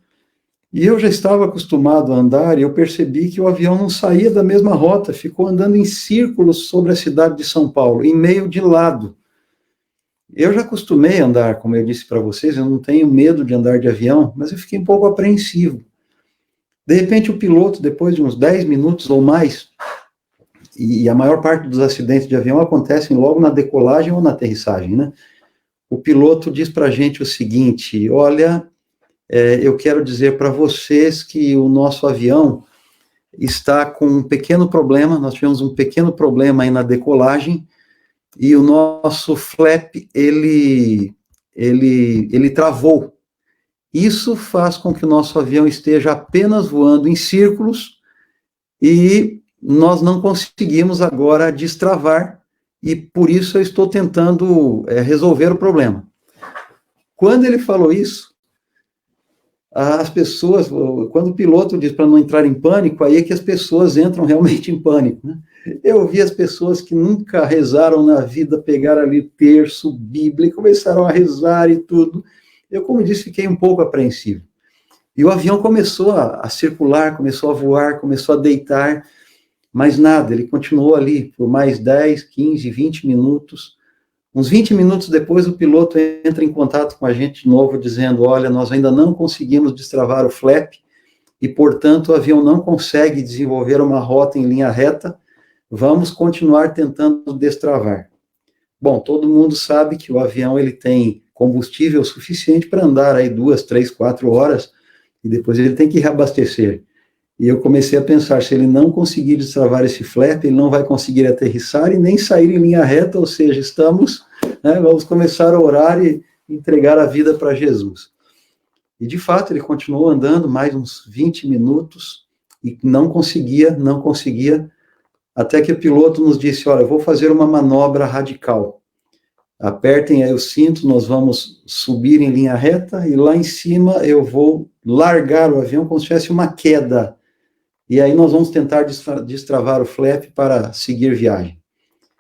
e eu já estava acostumado a andar, e eu percebi que o avião não saía da mesma rota, ficou andando em círculos sobre a cidade de São Paulo, em meio de lado. Eu já acostumei a andar, como eu disse para vocês, eu não tenho medo de andar de avião, mas eu fiquei um pouco apreensivo. De repente, o piloto, depois de uns 10 minutos ou mais, e a maior parte dos acidentes de avião acontecem logo na decolagem ou na aterrissagem, né? O piloto diz para a gente o seguinte: olha, eu quero dizer para vocês que o nosso avião está com um pequeno problema, nós tivemos um pequeno problema aí na decolagem, e o nosso flap, ele travou. Isso faz com que o nosso avião esteja apenas voando em círculos e nós não conseguimos agora destravar, e por isso eu estou tentando resolver o problema. Quando ele falou isso, as pessoas, quando o piloto diz para não entrar em pânico, aí é que as pessoas entram realmente em pânico, né? Eu vi as pessoas que nunca rezaram na vida, pegaram ali terço, Bíblia, e começaram a rezar e tudo. Eu, como disse, fiquei um pouco apreensivo. E o avião começou a circular, começou a voar, começou a deitar, mas nada, ele continuou ali por mais 10, 15, 20 minutos. Uns 20 minutos depois, o piloto entra em contato com a gente de novo, dizendo, olha, nós ainda não conseguimos destravar o flap, e, portanto, o avião não consegue desenvolver uma rota em linha reta, vamos continuar tentando destravar. Bom, todo mundo sabe que o avião ele tem combustível suficiente para andar aí 2, 3, 4 horas, e depois ele tem que reabastecer. E eu comecei a pensar, se ele não conseguir destravar esse flap, ele não vai conseguir aterrissar e nem sair em linha reta, ou seja, vamos começar a orar e entregar a vida para Jesus. E, de fato, ele continuou andando mais uns 20 minutos e não conseguia, até que o piloto nos disse, olha, eu vou fazer uma manobra radical. Apertem aí o cinto, nós vamos subir em linha reta e lá em cima eu vou largar o avião como se tivesse uma queda. E aí nós vamos tentar destravar o flap para seguir viagem.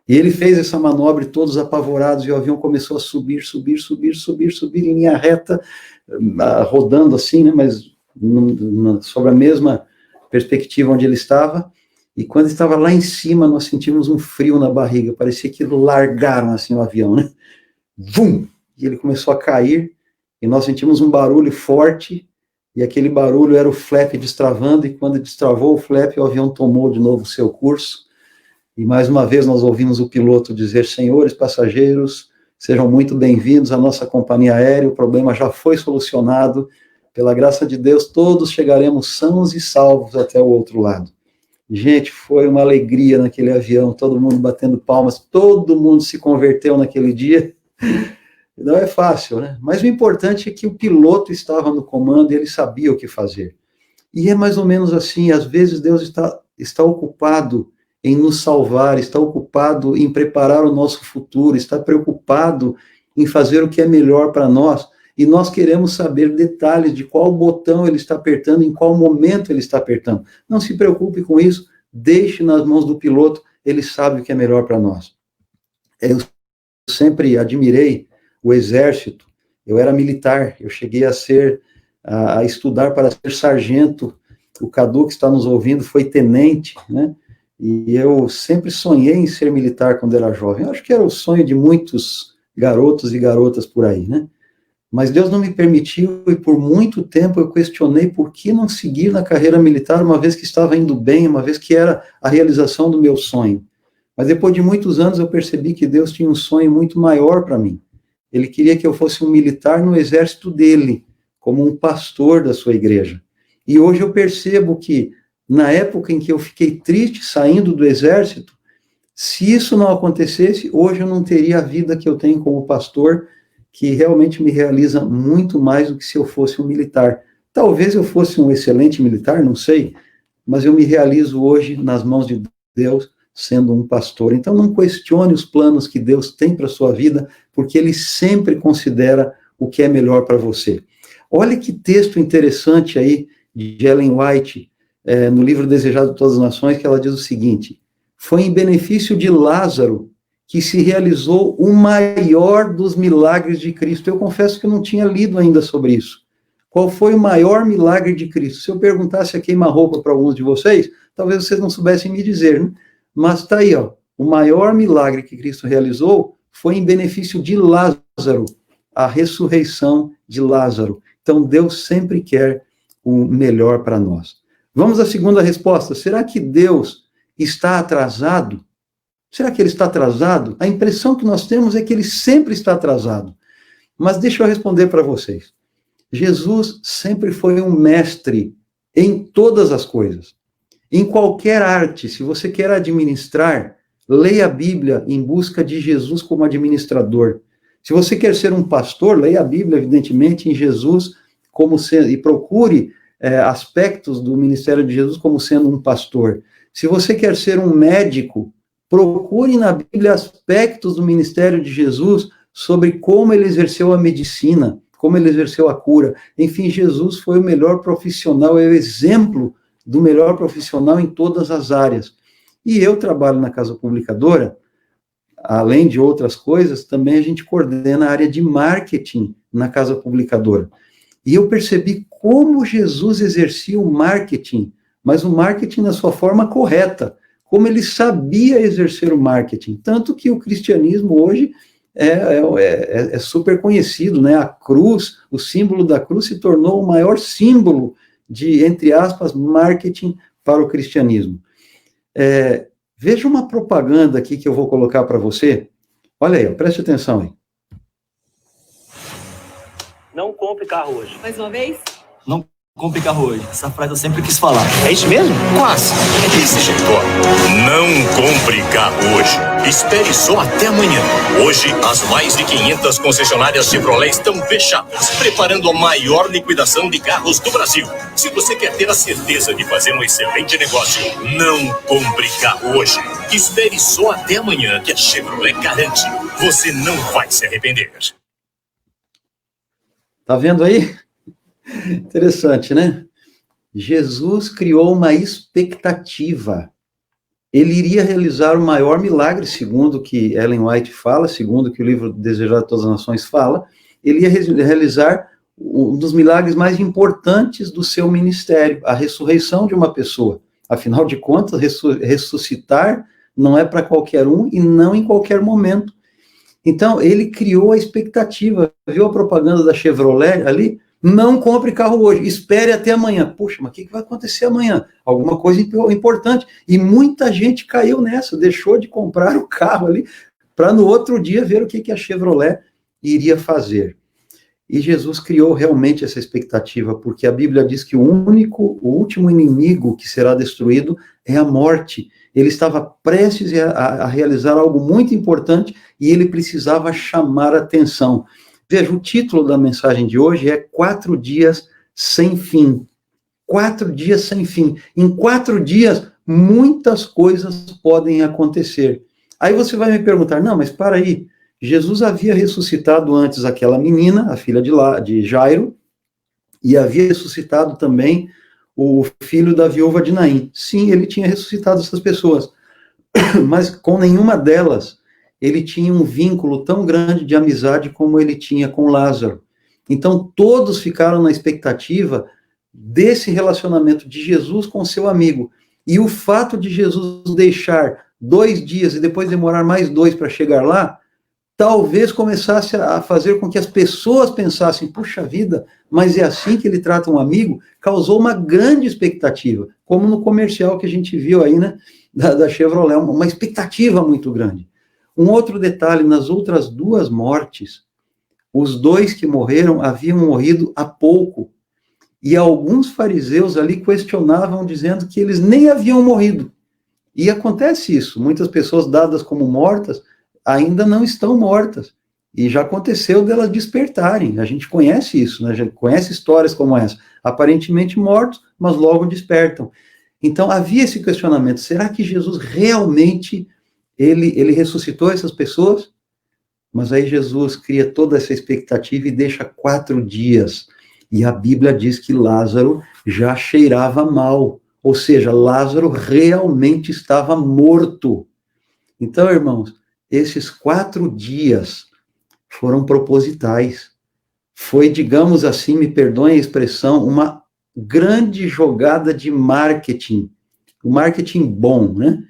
E ele fez essa manobra e todos apavorados, e o avião começou a subir em linha reta, rodando assim, né, mas sobre a mesma perspectiva onde ele estava. E quando estava lá em cima, nós sentimos um frio na barriga, parecia que largaram assim o avião, né? Vum! E ele começou a cair, e nós sentimos um barulho forte, e aquele barulho era o flap destravando, e quando destravou o flap, o avião tomou de novo o seu curso, e mais uma vez nós ouvimos o piloto dizer, senhores passageiros, sejam muito bem-vindos à nossa companhia aérea, o problema já foi solucionado, pela graça de Deus, todos chegaremos sãos e salvos até o outro lado. Gente, foi uma alegria naquele avião, todo mundo batendo palmas, todo mundo se converteu naquele dia. Não é fácil, né? Mas o importante é que o piloto estava no comando e ele sabia o que fazer. E é mais ou menos assim, às vezes Deus está ocupado em nos salvar, está ocupado em preparar o nosso futuro, está preocupado em fazer o que é melhor para nós, e nós queremos saber detalhes de qual botão ele está apertando, em qual momento ele está apertando. Não se preocupe com isso, deixe nas mãos do piloto, ele sabe o que é melhor para nós. Eu sempre admirei o exército, eu era militar, eu cheguei a estudar para ser sargento, o Cadu que está nos ouvindo foi tenente, né? E eu sempre sonhei em ser militar quando era jovem. Eu acho que era o sonho de muitos garotos e garotas por aí, né? Mas Deus não me permitiu, e por muito tempo eu questionei por que não seguir na carreira militar, uma vez que estava indo bem, uma vez que era a realização do meu sonho. Mas depois de muitos anos eu percebi que Deus tinha um sonho muito maior para mim. Ele queria que eu fosse um militar no exército dele, como um pastor da sua igreja. E hoje eu percebo que, na época em que eu fiquei triste saindo do exército, se isso não acontecesse, hoje eu não teria a vida que eu tenho como pastor, que realmente me realiza muito mais do que se eu fosse um militar. Talvez eu fosse um excelente militar, não sei, mas eu me realizo hoje nas mãos de Deus, sendo um pastor. Então não questione os planos que Deus tem para a sua vida, porque Ele sempre considera o que é melhor para você. Olha que texto interessante aí de Ellen White, no livro Desejado de Todas as Nações, que ela diz o seguinte: foi em benefício de Lázaro que se realizou o maior dos milagres de Cristo. Eu confesso que eu não tinha lido ainda sobre isso. Qual foi o maior milagre de Cristo? Se eu perguntasse a queima-roupa para alguns de vocês, talvez vocês não soubessem me dizer, né? Mas está aí, ó, o maior milagre que Cristo realizou foi em benefício de Lázaro, a ressurreição de Lázaro. Então, Deus sempre quer o melhor para nós. Vamos à segunda resposta. Será que Deus está atrasado? Será que Ele está atrasado? A impressão que nós temos é que Ele sempre está atrasado. Mas deixa eu responder para vocês. Jesus sempre foi um mestre em todas as coisas. Em qualquer arte, se você quer administrar, leia a Bíblia em busca de Jesus como administrador. Se você quer ser um pastor, leia a Bíblia, evidentemente, em Jesus como sendo, e procure aspectos do ministério de Jesus como sendo um pastor. Se você quer ser um médico, procure na Bíblia aspectos do ministério de Jesus sobre como ele exerceu a medicina, como ele exerceu a cura. Enfim, Jesus foi o melhor profissional, é o exemplo do melhor profissional em todas as áreas. E eu trabalho na Casa Publicadora, além de outras coisas, também a gente coordena a área de marketing na Casa Publicadora. E eu percebi como Jesus exercia o marketing, mas o marketing na sua forma correta, como ele sabia exercer o marketing. Tanto que o cristianismo hoje é super conhecido, né? A cruz, o símbolo da cruz se tornou o maior símbolo de, entre aspas, marketing para o cristianismo. Veja uma propaganda aqui que eu vou colocar para você. Olha aí, ó, preste atenção aí. Não compre carro hoje. Mais uma vez? Não compre carro hoje. Essa frase eu sempre quis falar. É isso mesmo? Quase. Desse jeito, ó. Não compre carro hoje. Espere só até amanhã. Hoje, as mais de 500 concessionárias Chevrolet estão fechadas, preparando a maior liquidação de carros do Brasil. Se você quer ter a certeza de fazer um excelente negócio, não compre carro hoje. Espere só até amanhã, que a Chevrolet garante. Você não vai se arrepender. Tá vendo aí? Interessante, né? Jesus criou uma expectativa. Ele iria realizar o maior milagre, segundo o que Ellen White fala, segundo o que o livro Desejado de Todas as Nações fala. Ele ia realizar um dos milagres mais importantes do seu ministério, a ressurreição de uma pessoa. Afinal de contas, ressuscitar não é para qualquer um e não em qualquer momento. Então, ele criou a expectativa. Viu a propaganda da Chevrolet ali? Não compre carro hoje, espere até amanhã. Puxa, mas o que vai acontecer amanhã? Alguma coisa importante. E muita gente caiu nessa, deixou de comprar o carro ali, para no outro dia ver o que a Chevrolet iria fazer. E Jesus criou realmente essa expectativa, porque a Bíblia diz que o último inimigo que será destruído é a morte. Ele estava prestes a realizar algo muito importante e ele precisava chamar a atenção. Veja, o título da mensagem de hoje é 4 dias sem fim. 4 dias sem fim. Em 4 dias, muitas coisas podem acontecer. Aí você vai me perguntar, não, mas para aí, Jesus havia ressuscitado antes aquela menina, a filha de Jairo, e havia ressuscitado também o filho da viúva de Naim. Sim, ele tinha ressuscitado essas pessoas, mas com nenhuma delas ele tinha um vínculo tão grande de amizade como ele tinha com Lázaro. Então, todos ficaram na expectativa desse relacionamento de Jesus com seu amigo. E o fato de Jesus deixar 2 dias e depois demorar mais 2 para chegar lá, talvez começasse a fazer com que as pessoas pensassem, puxa vida, mas é assim que ele trata um amigo? Causou uma grande expectativa, como no comercial que a gente viu aí, né, da Chevrolet, uma expectativa muito grande. Um outro detalhe, nas outras 2 mortes, os 2 que morreram haviam morrido há pouco, e alguns fariseus ali questionavam, dizendo que eles nem haviam morrido. E acontece isso, muitas pessoas dadas como mortas, ainda não estão mortas, e já aconteceu delas despertarem, a gente conhece isso, né? A gente conhece histórias como essa, aparentemente mortos, mas logo despertam. Então, havia esse questionamento, será que Jesus realmente, ele ressuscitou essas pessoas? Mas aí Jesus cria toda essa expectativa e deixa 4 dias, e a Bíblia diz que Lázaro já cheirava mal, ou seja, Lázaro realmente estava morto. Então, irmãos, esses 4 dias foram propositais. Foi, digamos assim, me perdoem a expressão, uma grande jogada de marketing, um marketing bom, né?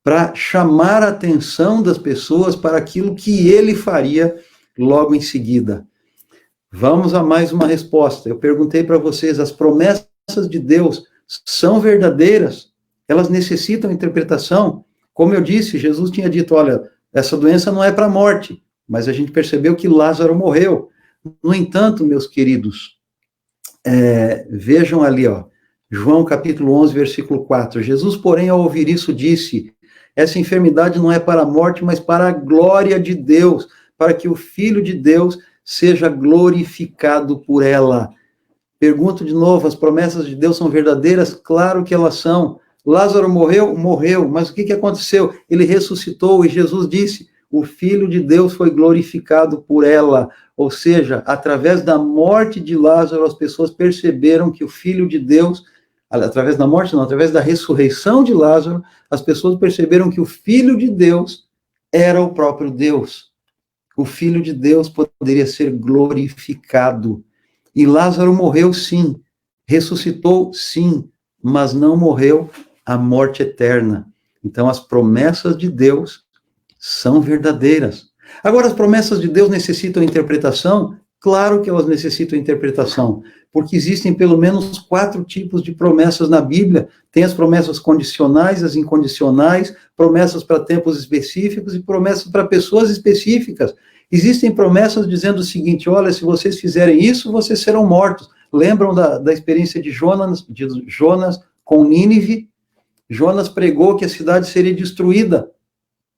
Para chamar a atenção das pessoas para aquilo que ele faria logo em seguida. Vamos a mais uma resposta. Eu perguntei para vocês, as promessas de Deus são verdadeiras? Elas necessitam interpretação? Como eu disse, Jesus tinha dito, olha, essa doença não é para a morte, mas a gente percebeu que Lázaro morreu. No entanto, meus queridos, vejam ali, ó, João capítulo 11, versículo 4, Jesus, porém, ao ouvir isso, disse, Essa enfermidade não é para a morte, mas para a glória de Deus, para que o Filho de Deus seja glorificado por ela. Pergunto de novo, as promessas de Deus são verdadeiras? Claro que elas são. Lázaro morreu? Morreu. Mas o que aconteceu? Ele ressuscitou e Jesus disse, o Filho de Deus foi glorificado por ela. Ou seja, através da morte de Lázaro, as pessoas perceberam que o Filho de Deus, através da morte não, através da ressurreição de Lázaro, as pessoas perceberam que o Filho de Deus era o próprio Deus. O Filho de Deus poderia ser glorificado. E Lázaro morreu, sim. Ressuscitou, sim. Mas não morreu a morte eterna. Então, as promessas de Deus são verdadeiras. Agora, as promessas de Deus necessitam interpretação? Claro que elas necessitam interpretação, porque existem pelo menos 4 tipos de promessas na Bíblia. Tem as promessas condicionais, as incondicionais, promessas para tempos específicos e promessas para pessoas específicas. Existem promessas dizendo o seguinte, olha, se vocês fizerem isso, vocês serão mortos. Lembram da experiência de Jonas com Nínive? Jonas pregou que a cidade seria destruída,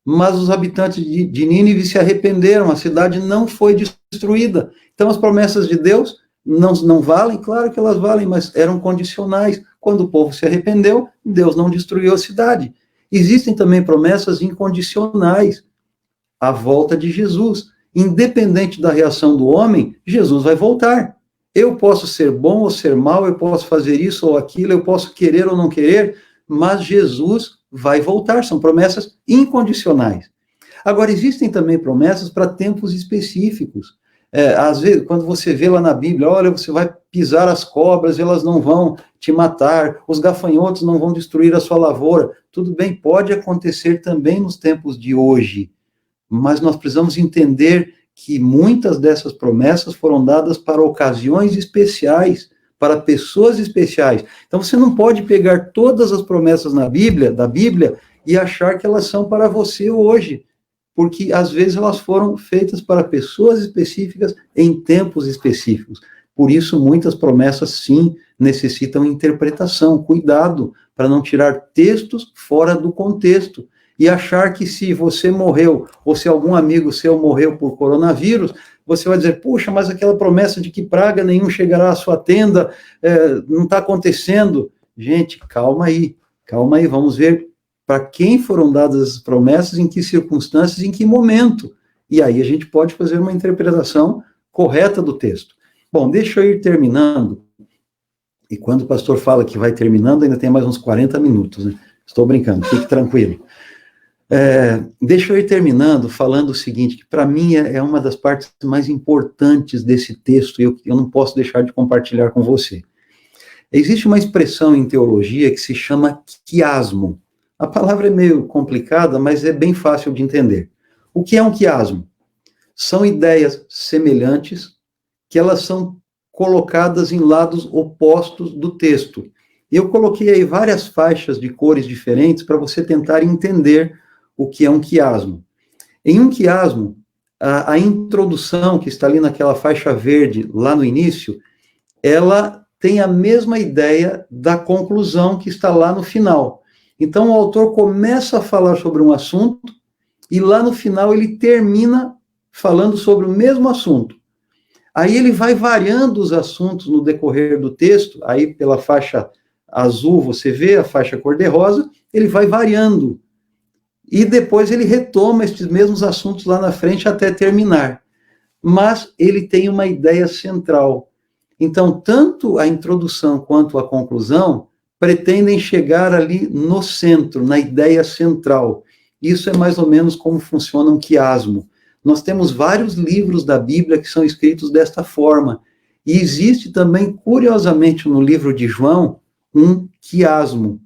mas os habitantes de Nínive se arrependeram, a cidade não foi destruída. Então, as promessas de Deus não valem? Claro que elas valem, mas eram condicionais. Quando o povo se arrependeu, Deus não destruiu a cidade. Existem também promessas incondicionais. A volta de Jesus. Independente da reação do homem, Jesus vai voltar. Eu posso ser bom ou ser mal, eu posso fazer isso ou aquilo, eu posso querer ou não querer, mas Jesus vai voltar. São promessas incondicionais. Agora, existem também promessas para tempos específicos. Às vezes, quando você vê lá na Bíblia, olha, você vai pisar as cobras, elas não vão te matar, os gafanhotos não vão destruir a sua lavoura. Tudo bem, pode acontecer também nos tempos de hoje, mas nós precisamos entender que muitas dessas promessas foram dadas para ocasiões especiais, para pessoas especiais. Então, você não pode pegar todas as promessas da Bíblia, e achar que elas são para você hoje, porque às vezes elas foram feitas para pessoas específicas em tempos específicos. Por isso, muitas promessas, sim, necessitam interpretação. Cuidado para não tirar textos fora do contexto e achar que se você morreu, ou se algum amigo seu morreu por coronavírus, você vai dizer, puxa, mas aquela promessa de que praga nenhum chegará à sua tenda, não está acontecendo. Gente, calma aí, vamos ver para quem foram dadas as promessas, em que circunstâncias, em que momento. E aí a gente pode fazer uma interpretação correta do texto. Bom, deixa eu ir terminando, e quando o pastor fala que vai terminando, ainda tem mais uns 40 minutos, né? Estou brincando, fique tranquilo. Deixa eu ir terminando falando o seguinte, que para mim é uma das partes mais importantes desse texto, e eu não posso deixar de compartilhar com você. Existe uma expressão em teologia que se chama quiasmo. A palavra é meio complicada, mas é bem fácil de entender. O que é um quiasmo? São ideias semelhantes que elas são colocadas em lados opostos do texto. E eu coloquei aí várias faixas de cores diferentes para você tentar entender o que é um quiasmo. Em um quiasmo, a introdução que está ali naquela faixa verde, lá no início, ela tem a mesma ideia da conclusão que está lá no final. Então, o autor começa a falar sobre um assunto, e lá no final ele termina falando sobre o mesmo assunto. Aí ele vai variando os assuntos no decorrer do texto, aí pela faixa azul você vê, a faixa cor-de-rosa, ele vai variando. E depois ele retoma esses mesmos assuntos lá na frente até terminar. Mas ele tem uma ideia central. Então, tanto a introdução quanto a conclusão pretendem chegar ali no centro, na ideia central. Isso é mais ou menos como funciona um quiasmo. Nós temos vários livros da Bíblia que são escritos desta forma. E existe também, curiosamente, no livro de João, um quiasmo.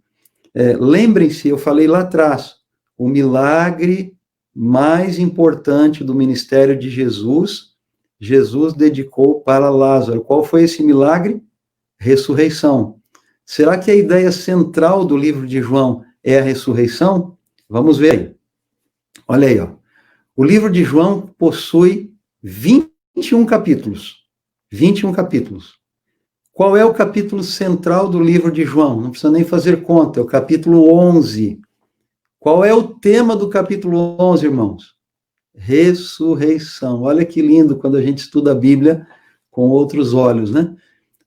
Lembrem-se, eu falei lá atrás, o milagre mais importante do ministério de Jesus, Jesus dedicou para Lázaro. Qual foi esse milagre? Ressurreição. Será que a ideia central do livro de João é a ressurreição? Vamos ver aí. Olha aí, ó. O livro de João possui 21 capítulos. 21 capítulos. Qual é o capítulo central do livro de João? Não precisa nem fazer conta, é o capítulo 11. Qual é o tema do capítulo 11, irmãos? Ressurreição. Olha que lindo quando a gente estuda a Bíblia com outros olhos, né?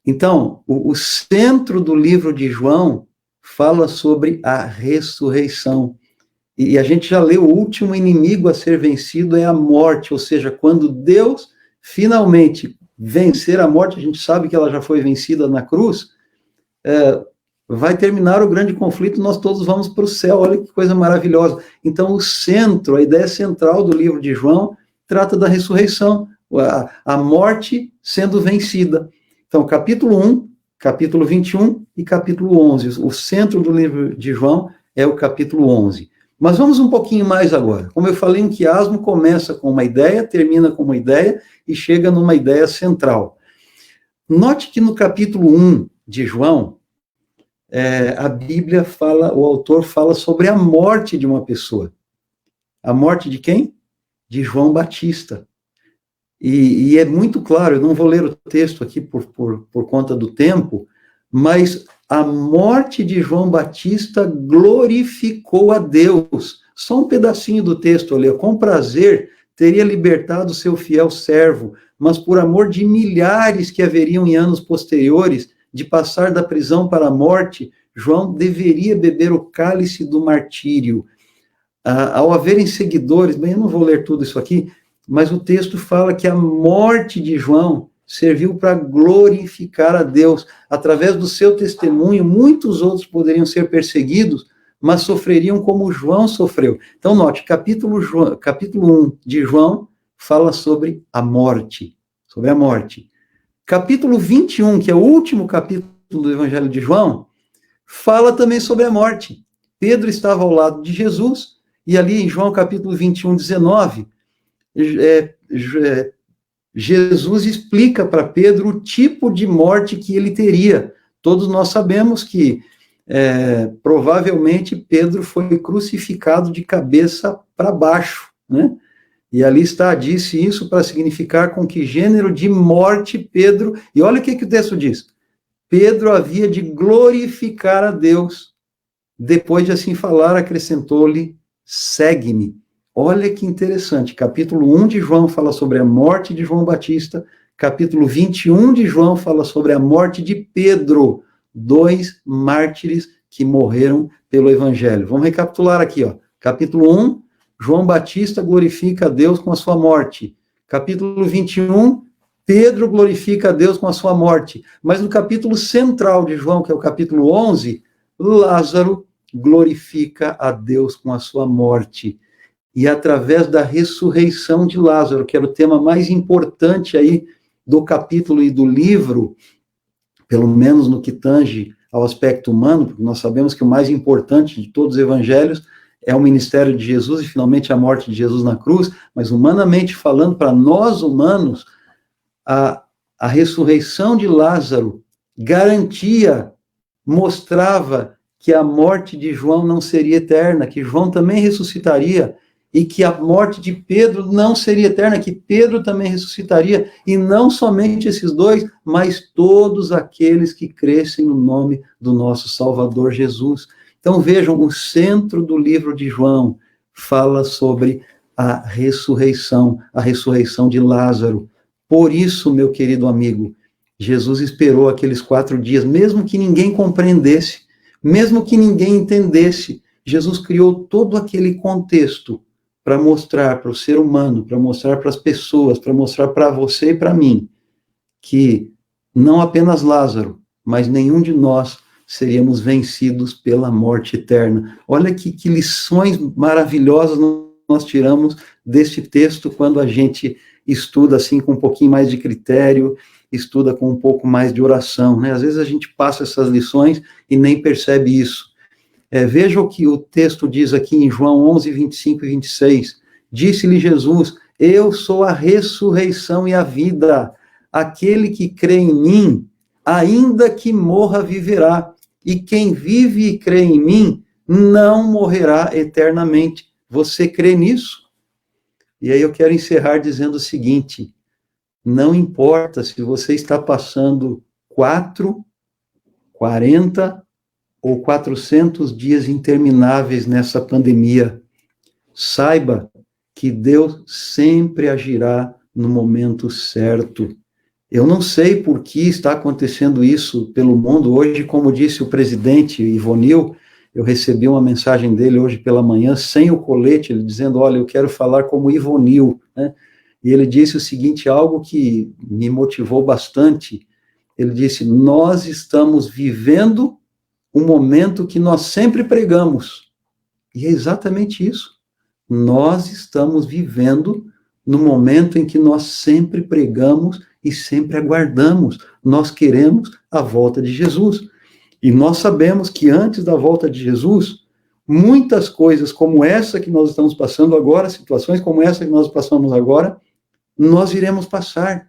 Então, o centro do livro de João fala sobre a ressurreição. E a gente já leu, o último inimigo a ser vencido é a morte, ou seja, quando Deus finalmente vencer a morte, a gente sabe que ela já foi vencida na cruz, vai terminar o grande conflito, nós todos vamos para o céu, olha que coisa maravilhosa. Então, o centro, a ideia central do livro de João, trata da ressurreição, a morte sendo vencida. Então, capítulo 1, capítulo 21 e capítulo 11. O centro do livro de João é o capítulo 11. Mas vamos um pouquinho mais agora. Como eu falei, um quiasmo começa com uma ideia, termina com uma ideia e chega numa ideia central. Note que no capítulo 1 de João, a Bíblia fala, o autor fala sobre a morte de uma pessoa. A morte de quem? De João Batista. E é muito claro, eu não vou ler o texto aqui por conta do tempo, mas a morte de João Batista glorificou a Deus. Só um pedacinho do texto ali, com prazer teria libertado seu fiel servo, mas por amor de milhares que haveriam em anos posteriores, de passar da prisão para a morte, João deveria beber o cálice do martírio. Ao haverem seguidores, bem, eu não vou ler tudo isso aqui, mas o texto fala que a morte de João serviu para glorificar a Deus. Através do seu testemunho, muitos outros poderiam ser perseguidos, mas sofreriam como João sofreu. Então, note, capítulo 1 de João fala sobre a morte, Capítulo 21, que é o último capítulo do Evangelho de João, fala também sobre a morte. Pedro estava ao lado de Jesus, e ali em João capítulo 21, 19, Jesus explica para Pedro o tipo de morte que ele teria. Todos nós sabemos que, provavelmente, Pedro foi crucificado de cabeça para baixo, né? E ali está, disse isso para significar com que gênero de morte Pedro... E olha o que o texto diz. Pedro havia de glorificar a Deus. Depois de assim falar, acrescentou-lhe, segue-me. Olha que interessante. Capítulo 1 de João fala sobre a morte de João Batista. Capítulo 21 de João fala sobre a morte de Pedro. 2 mártires que morreram pelo Evangelho. Vamos recapitular aqui, ó. Capítulo 1, João Batista glorifica a Deus com a sua morte. Capítulo 21, Pedro glorifica a Deus com a sua morte. Mas no capítulo central de João, que é o capítulo 11, Lázaro glorifica a Deus com a sua morte. E através da ressurreição de Lázaro, que era o tema mais importante aí do capítulo e do livro, pelo menos no que tange ao aspecto humano, porque nós sabemos que o mais importante de todos os evangelhos é o ministério de Jesus e finalmente a morte de Jesus na cruz, mas humanamente falando, para nós humanos, a ressurreição de Lázaro garantia, mostrava que a morte de João não seria eterna, que João também ressuscitaria, e que a morte de Pedro não seria eterna, que Pedro também ressuscitaria, e não somente esses dois, mas todos aqueles que crescem no nome do nosso Salvador Jesus. Então vejam, o centro do livro de João fala sobre a ressurreição de Lázaro. Por isso, meu querido amigo, Jesus esperou aqueles 4 dias, mesmo que ninguém compreendesse, mesmo que ninguém entendesse, Jesus criou todo aquele contexto para mostrar para o ser humano, para mostrar para as pessoas, para mostrar para você e para mim, que não apenas Lázaro, mas nenhum de nós seríamos vencidos pela morte eterna. Olha que lições maravilhosas nós tiramos deste texto quando a gente estuda assim com um pouquinho mais de critério, estuda com um pouco mais de oração, né? Às vezes a gente passa essas lições e nem percebe isso. Veja o que o texto diz aqui em João 11, 25 e 26. Disse-lhe Jesus, eu sou a ressurreição e a vida. Aquele que crê em mim, ainda que morra, viverá. E quem vive e crê em mim, não morrerá eternamente. Você crê nisso? E aí eu quero encerrar dizendo o seguinte, não importa se você está passando 4, 40 ou 400 dias intermináveis nessa pandemia, saiba que Deus sempre agirá no momento certo. Eu não sei por que está acontecendo isso pelo mundo. Hoje, como disse o presidente Ivonil, eu recebi uma mensagem dele hoje pela manhã, sem o colete, ele dizendo, olha, eu quero falar como Ivonil, né? E ele disse o seguinte, algo que me motivou bastante. Ele disse, nós estamos vivendo um momento que nós sempre pregamos. E é exatamente isso. Nós estamos vivendo no momento em que nós sempre pregamos e sempre aguardamos. Nós queremos a volta de Jesus. E nós sabemos que antes da volta de Jesus, muitas coisas como essa que nós estamos passando agora, situações como essa que nós passamos agora, nós iremos passar.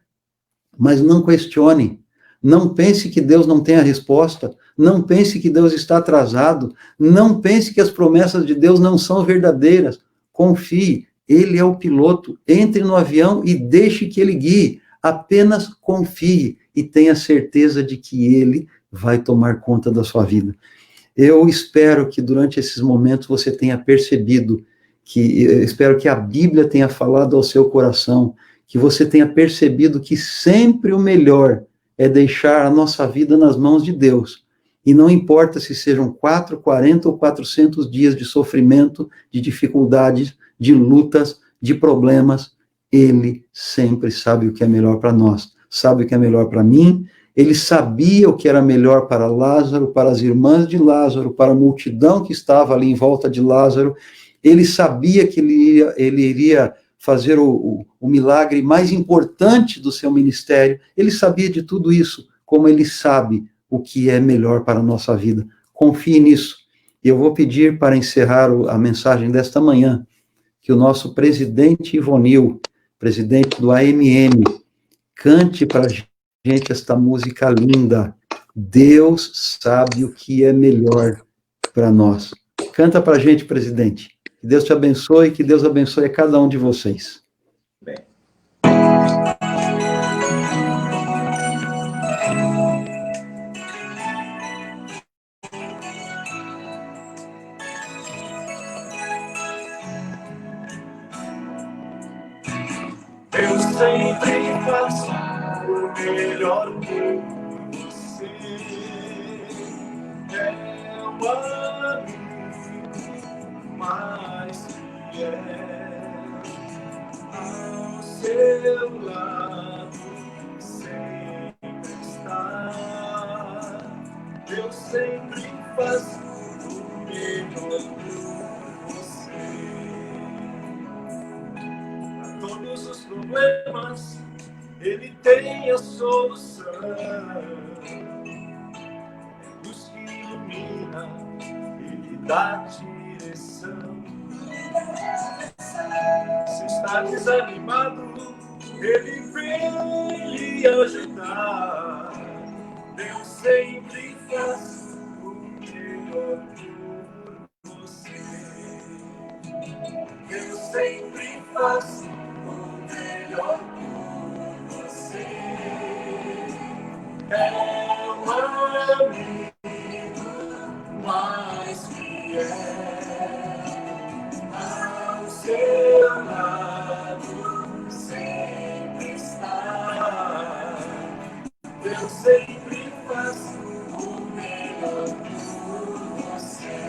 Mas não questione. Não pense que Deus não tem a resposta. Não pense que Deus está atrasado. Não pense que as promessas de Deus não são verdadeiras. Confie. Ele é o piloto. Entre no avião e deixe que ele guie. Apenas confie e tenha certeza de que ele vai tomar conta da sua vida. Eu espero que durante esses momentos você tenha percebido, espero que a Bíblia tenha falado ao seu coração, que você tenha percebido que sempre o melhor é deixar a nossa vida nas mãos de Deus. E não importa se sejam 4, 40 ou 400 dias de sofrimento, de dificuldades, de lutas, de problemas, Ele sempre sabe o que é melhor para nós, sabe o que é melhor para mim. Ele sabia o que era melhor para Lázaro, para as irmãs de Lázaro, para a multidão que estava ali em volta de Lázaro. Ele sabia que ele iria fazer o milagre mais importante do seu ministério. Ele sabia de tudo isso, como ele sabe o que é melhor para a nossa vida. Confie nisso. E eu vou pedir para encerrar a mensagem desta manhã, que o nosso presidente Ivonil, presidente do AMM, cante para a gente esta música linda. Deus sabe o que é melhor para nós. Canta para a gente, presidente. Que Deus te abençoe, que Deus abençoe a cada um de vocês. Bem. Eu sempre faço o melhor por você. É o amigo mais fiel. Ao seu lado sempre está. Eu sempre faço o melhor por você. Todos os problemas, Ele tem a solução. Luz que ilumina, Ele dá direção. Se está desanimado, Ele vem lhe ajudar. Deus sempre faz o melhor por você. Deus sempre faz melhor por você. É o amigo mais fiel. Ao seu lado sempre está. Deus sempre faz o melhor por você.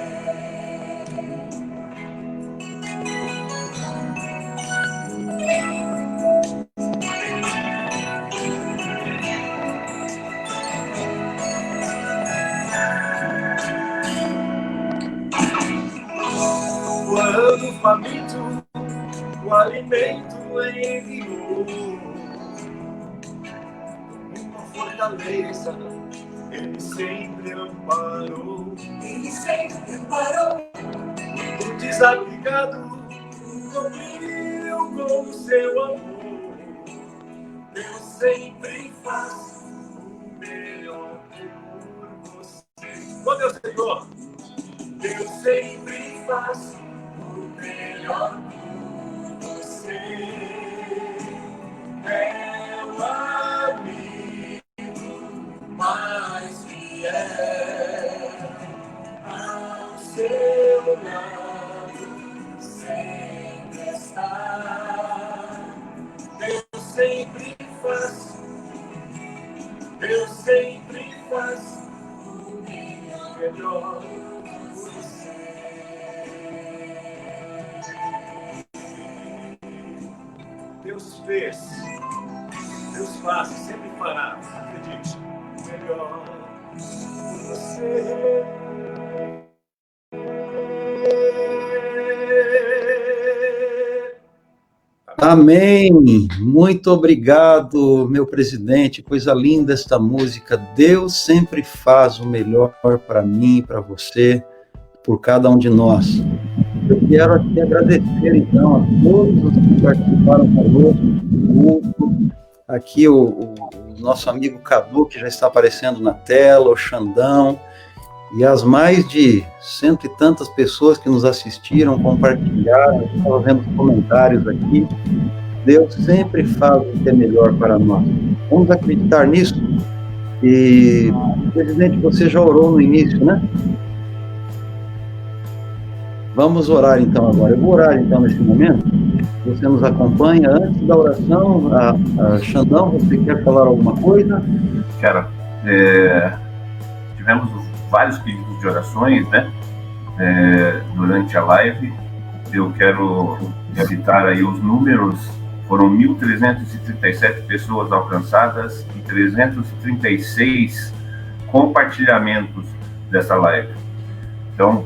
Quando faminto, o alimento enviou. Uma fortaleza, Ele sempre amparou. Ele sempre amparou. O desabrigado cobriu com o seu amor. Deus sempre faz o melhor por você. Oh, Deus, Senhor! Deus sempre faz o melhor por você. É o amigo mais fiel. seu lado sempre está. Deus sempre faz o melhor por você. Deus fez, Deus faz e sempre fará, acredite, o melhor por você. Amém. Muito obrigado, meu presidente. Coisa linda esta música. Deus sempre faz o melhor para mim, para você, por cada um de nós. Eu quero aqui agradecer, então, a todos os que participaram conosco do grupo. Aqui o nosso amigo Cadu, que já está aparecendo na tela, o Xandão, e as mais de 100 e tantas pessoas que nos assistiram, compartilharam, estava vendo os comentários aqui. Deus sempre faz o que é melhor para nós. Vamos acreditar nisso? E, presidente, você já orou no início, né? Vamos orar então agora. Eu vou orar então nesse momento. Você nos acompanha. Antes da oração, Xandão, você quer falar alguma coisa? Quero. Tivemos vários pedidos de orações, né? Durante a live. Eu quero citar aí os números. Foram 1.337 pessoas alcançadas e 336 compartilhamentos dessa live. Então,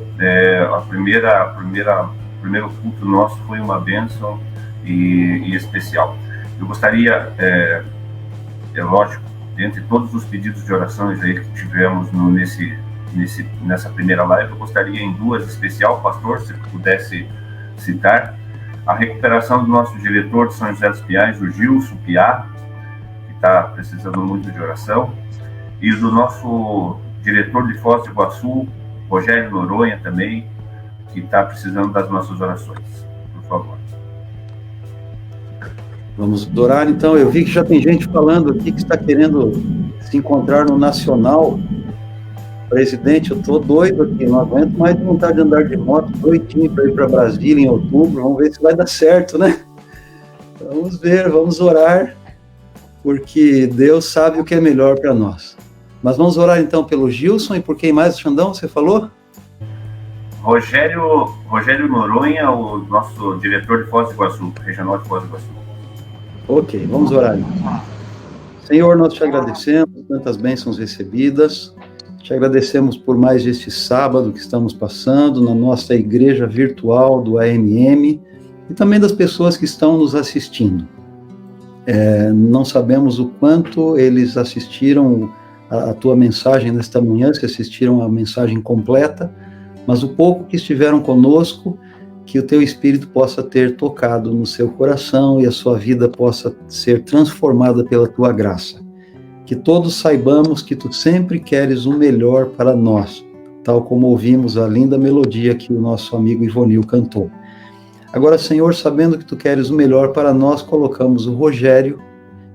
o primeiro culto nosso foi uma bênção e especial. Eu gostaria, lógico, dentre todos os pedidos de orações aí que tivemos nessa primeira live, eu gostaria em duas especial, pastor, se pudesse citar, a recuperação do nosso diretor de São José dos Pinhais, o Gilson Piá, que está precisando muito de oração, e do nosso diretor de Foz do Iguaçu, Rogério Noronha também, que está precisando das nossas orações. Por favor. Vamos orar, então. Eu vi que já tem gente falando aqui que está querendo se encontrar no Nacional. Presidente, eu estou doido aqui, não aguento mais vontade de andar de moto, doidinho para ir para Brasília em outubro. Vamos ver se vai dar certo, né? Vamos ver, vamos orar, porque Deus sabe o que é melhor para nós. Mas vamos orar então pelo Gilson e por quem mais, Xandão, você falou? Rogério Noronha, o nosso diretor de Foz do Iguaçu, regional de Foz do Iguaçu. Ok, vamos orar então. Senhor, nós te agradecemos por tantas bênçãos recebidas, te agradecemos por mais este sábado que estamos passando na nossa igreja virtual do AMM e também das pessoas que estão nos assistindo. Não sabemos o quanto eles assistiram a tua mensagem nesta manhã, se assistiram a mensagem completa, mas o pouco que estiveram conosco, que o teu Espírito possa ter tocado no seu coração e a sua vida possa ser transformada pela tua graça. Que todos saibamos que tu sempre queres o melhor para nós, tal como ouvimos a linda melodia que o nosso amigo Ivonil cantou. Agora, Senhor, sabendo que tu queres o melhor para nós, colocamos o Rogério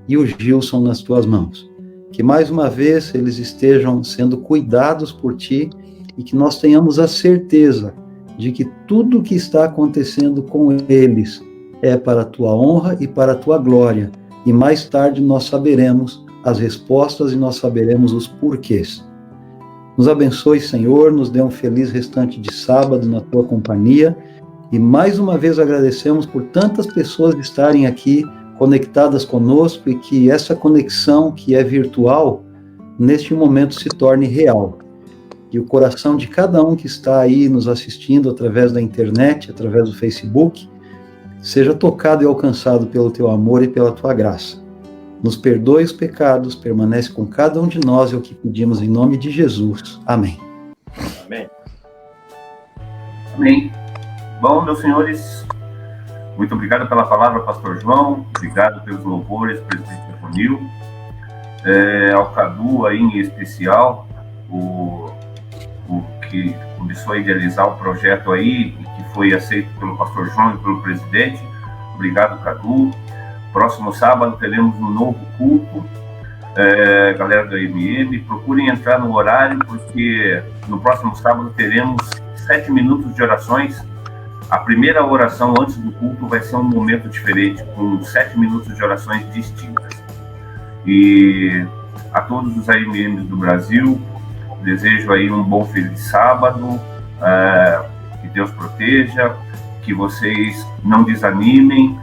e o Gilson nas tuas mãos. Que mais uma vez eles estejam sendo cuidados por ti e que nós tenhamos a certeza de que tudo o que está acontecendo com eles é para a tua honra e para a tua glória. E mais tarde nós saberemos as respostas e nós saberemos os porquês. Nos abençoe, Senhor, nos dê um feliz restante de sábado na tua companhia e mais uma vez agradecemos por tantas pessoas estarem aqui conectadas conosco e que essa conexão que é virtual, neste momento se torne real. E o coração de cada um que está aí nos assistindo através da internet, através do Facebook, seja tocado e alcançado pelo teu amor e pela tua graça. Nos perdoe os pecados, permanece com cada um de nós, é o que pedimos em nome de Jesus. Amém. Amém. Amém. Bom, meus senhores, muito obrigado pela palavra, pastor João, obrigado pelos louvores, presidente Ivonil, ao Cadu aí em especial, o que começou a idealizar o projeto aí, que foi aceito pelo pastor João e pelo presidente. Obrigado, Cadu. Próximo sábado teremos um novo culto. Galera do AMM, procurem entrar no horário, porque no próximo sábado teremos 7 minutos de orações. A primeira oração antes do culto vai ser um momento diferente, com 7 minutos de orações distintas. E a todos os AMMs do Brasil, desejo aí um bom feliz sábado, que Deus proteja, que vocês não desanimem,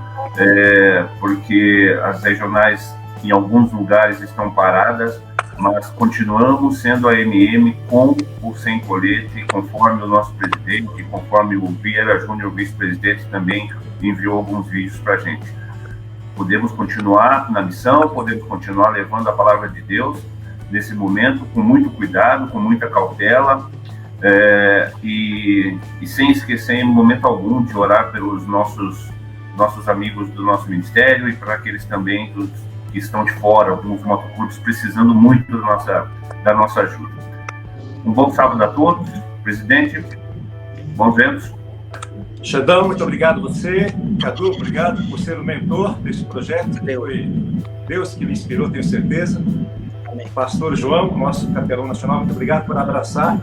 porque as regionais em alguns lugares estão paradas, mas continuamos sendo a AMM com ou sem colete, conforme o nosso presidente, conforme o Vieira Júnior, vice-presidente, também enviou alguns vídeos para a gente. Podemos continuar na missão, podemos continuar levando a palavra de Deus nesse momento, com muito cuidado, com muita cautela, e sem esquecer em momento algum de orar pelos nossos amigos do nosso ministério e para aqueles também que estão de fora, alguns motoclubes precisando muito da nossa ajuda. Um bom sábado a todos, presidente, bons ventos. Xandão, muito obrigado a você. Cadu, obrigado por ser o mentor desse projeto. Foi Deus que me inspirou, tenho certeza. Pastor João, nosso capelão nacional, muito obrigado por abraçar,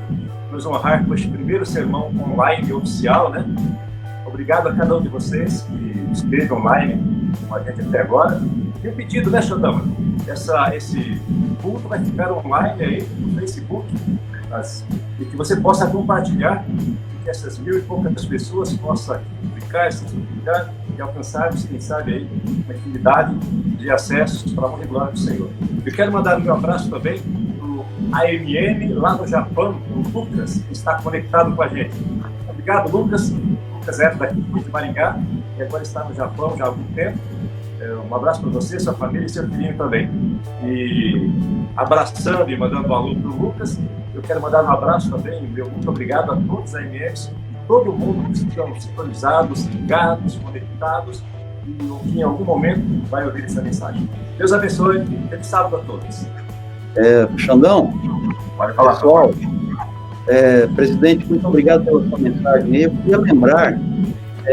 nos honrar com este primeiro sermão online oficial, né? Obrigado a cada um de vocês que esteve online com a gente até agora. E um pedido, né, Xandão? Esse culto vai ficar online aí no Facebook, e que você possa compartilhar, e que essas 1.000 e poucas pessoas possam clicar, se multiplicar e alcançarmos, quem sabe, aí, uma infinidade de acessos para a honra e glória do Senhor. Eu quero mandar um abraço também para o AMM lá no Japão, o Lucas, que está conectado com a gente. Obrigado, Lucas. Lucas é daqui de Maringá e agora está no Japão já há algum tempo. Um abraço para você, sua família e seu filhinho também. E abraçando e mandando um alô para o Lucas, eu quero mandar um abraço também, meu muito obrigado a todos os AMMs, todo mundo que estão sintonizados, ligados, conectados e que em algum momento vai ouvir essa mensagem. Deus abençoe e feliz sábado a todos. Xandão, Pode falar, pessoal, presidente, muito obrigado pela sua mensagem. Eu queria lembrar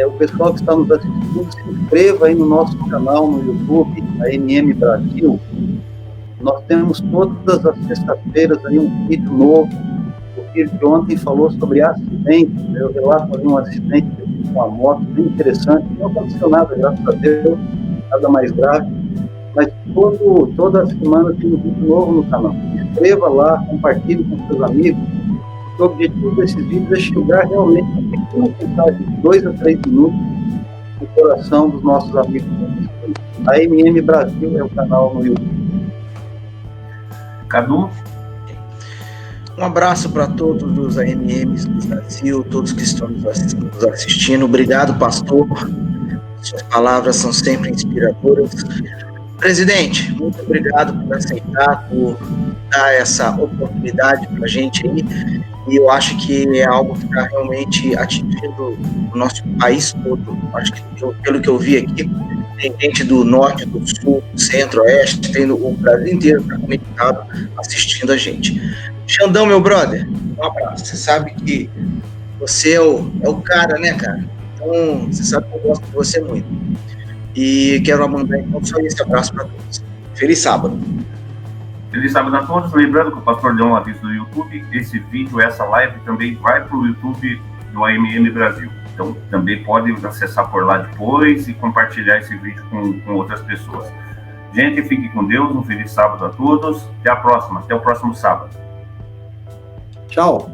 o pessoal que está nos assistindo, se inscreva aí no nosso canal no YouTube, a AMM Brasil. Nós temos todas as sextas-feiras aí um vídeo novo. O filho de ontem falou sobre acidente. Eu relato ali um acidente com a moto, bem interessante. Não aconteceu nada, graças a Deus, nada mais grave. Mas toda semana tem um vídeo novo no canal. Se inscreva lá, compartilhe com seus amigos. O objetivo desses vídeos é chegar realmente a uma mensagem de 2 a 3 minutos no coração dos nossos amigos. A AMM Brasil é o canal no YouTube. Cadu? Um abraço para todos os AMMs do Brasil, todos que estão nos assistindo. Obrigado, pastor. Suas palavras são sempre inspiradoras. Presidente, muito obrigado por aceitar, por dar essa oportunidade para a gente aí. E eu acho que é algo que está realmente atingindo o nosso país todo. Acho que, pelo que eu vi aqui, tem gente do norte, do sul, do centro, oeste, tem o Brasil inteiro está conectado, assistindo a gente. Xandão, meu brother, um abraço. Você sabe que você é o cara, né, cara? Então, você sabe que eu gosto de você muito. E quero mandar, então, só esse abraço para todos. Feliz sábado. Feliz sábado a todos. Lembrando que o pastor deu um aviso no YouTube, esse vídeo, essa live também vai para o YouTube do AMM Brasil. Então, também pode acessar por lá depois e compartilhar esse vídeo com outras pessoas. Gente, fique com Deus. Um feliz sábado a todos. Até a próxima. Até o próximo sábado. Tchau.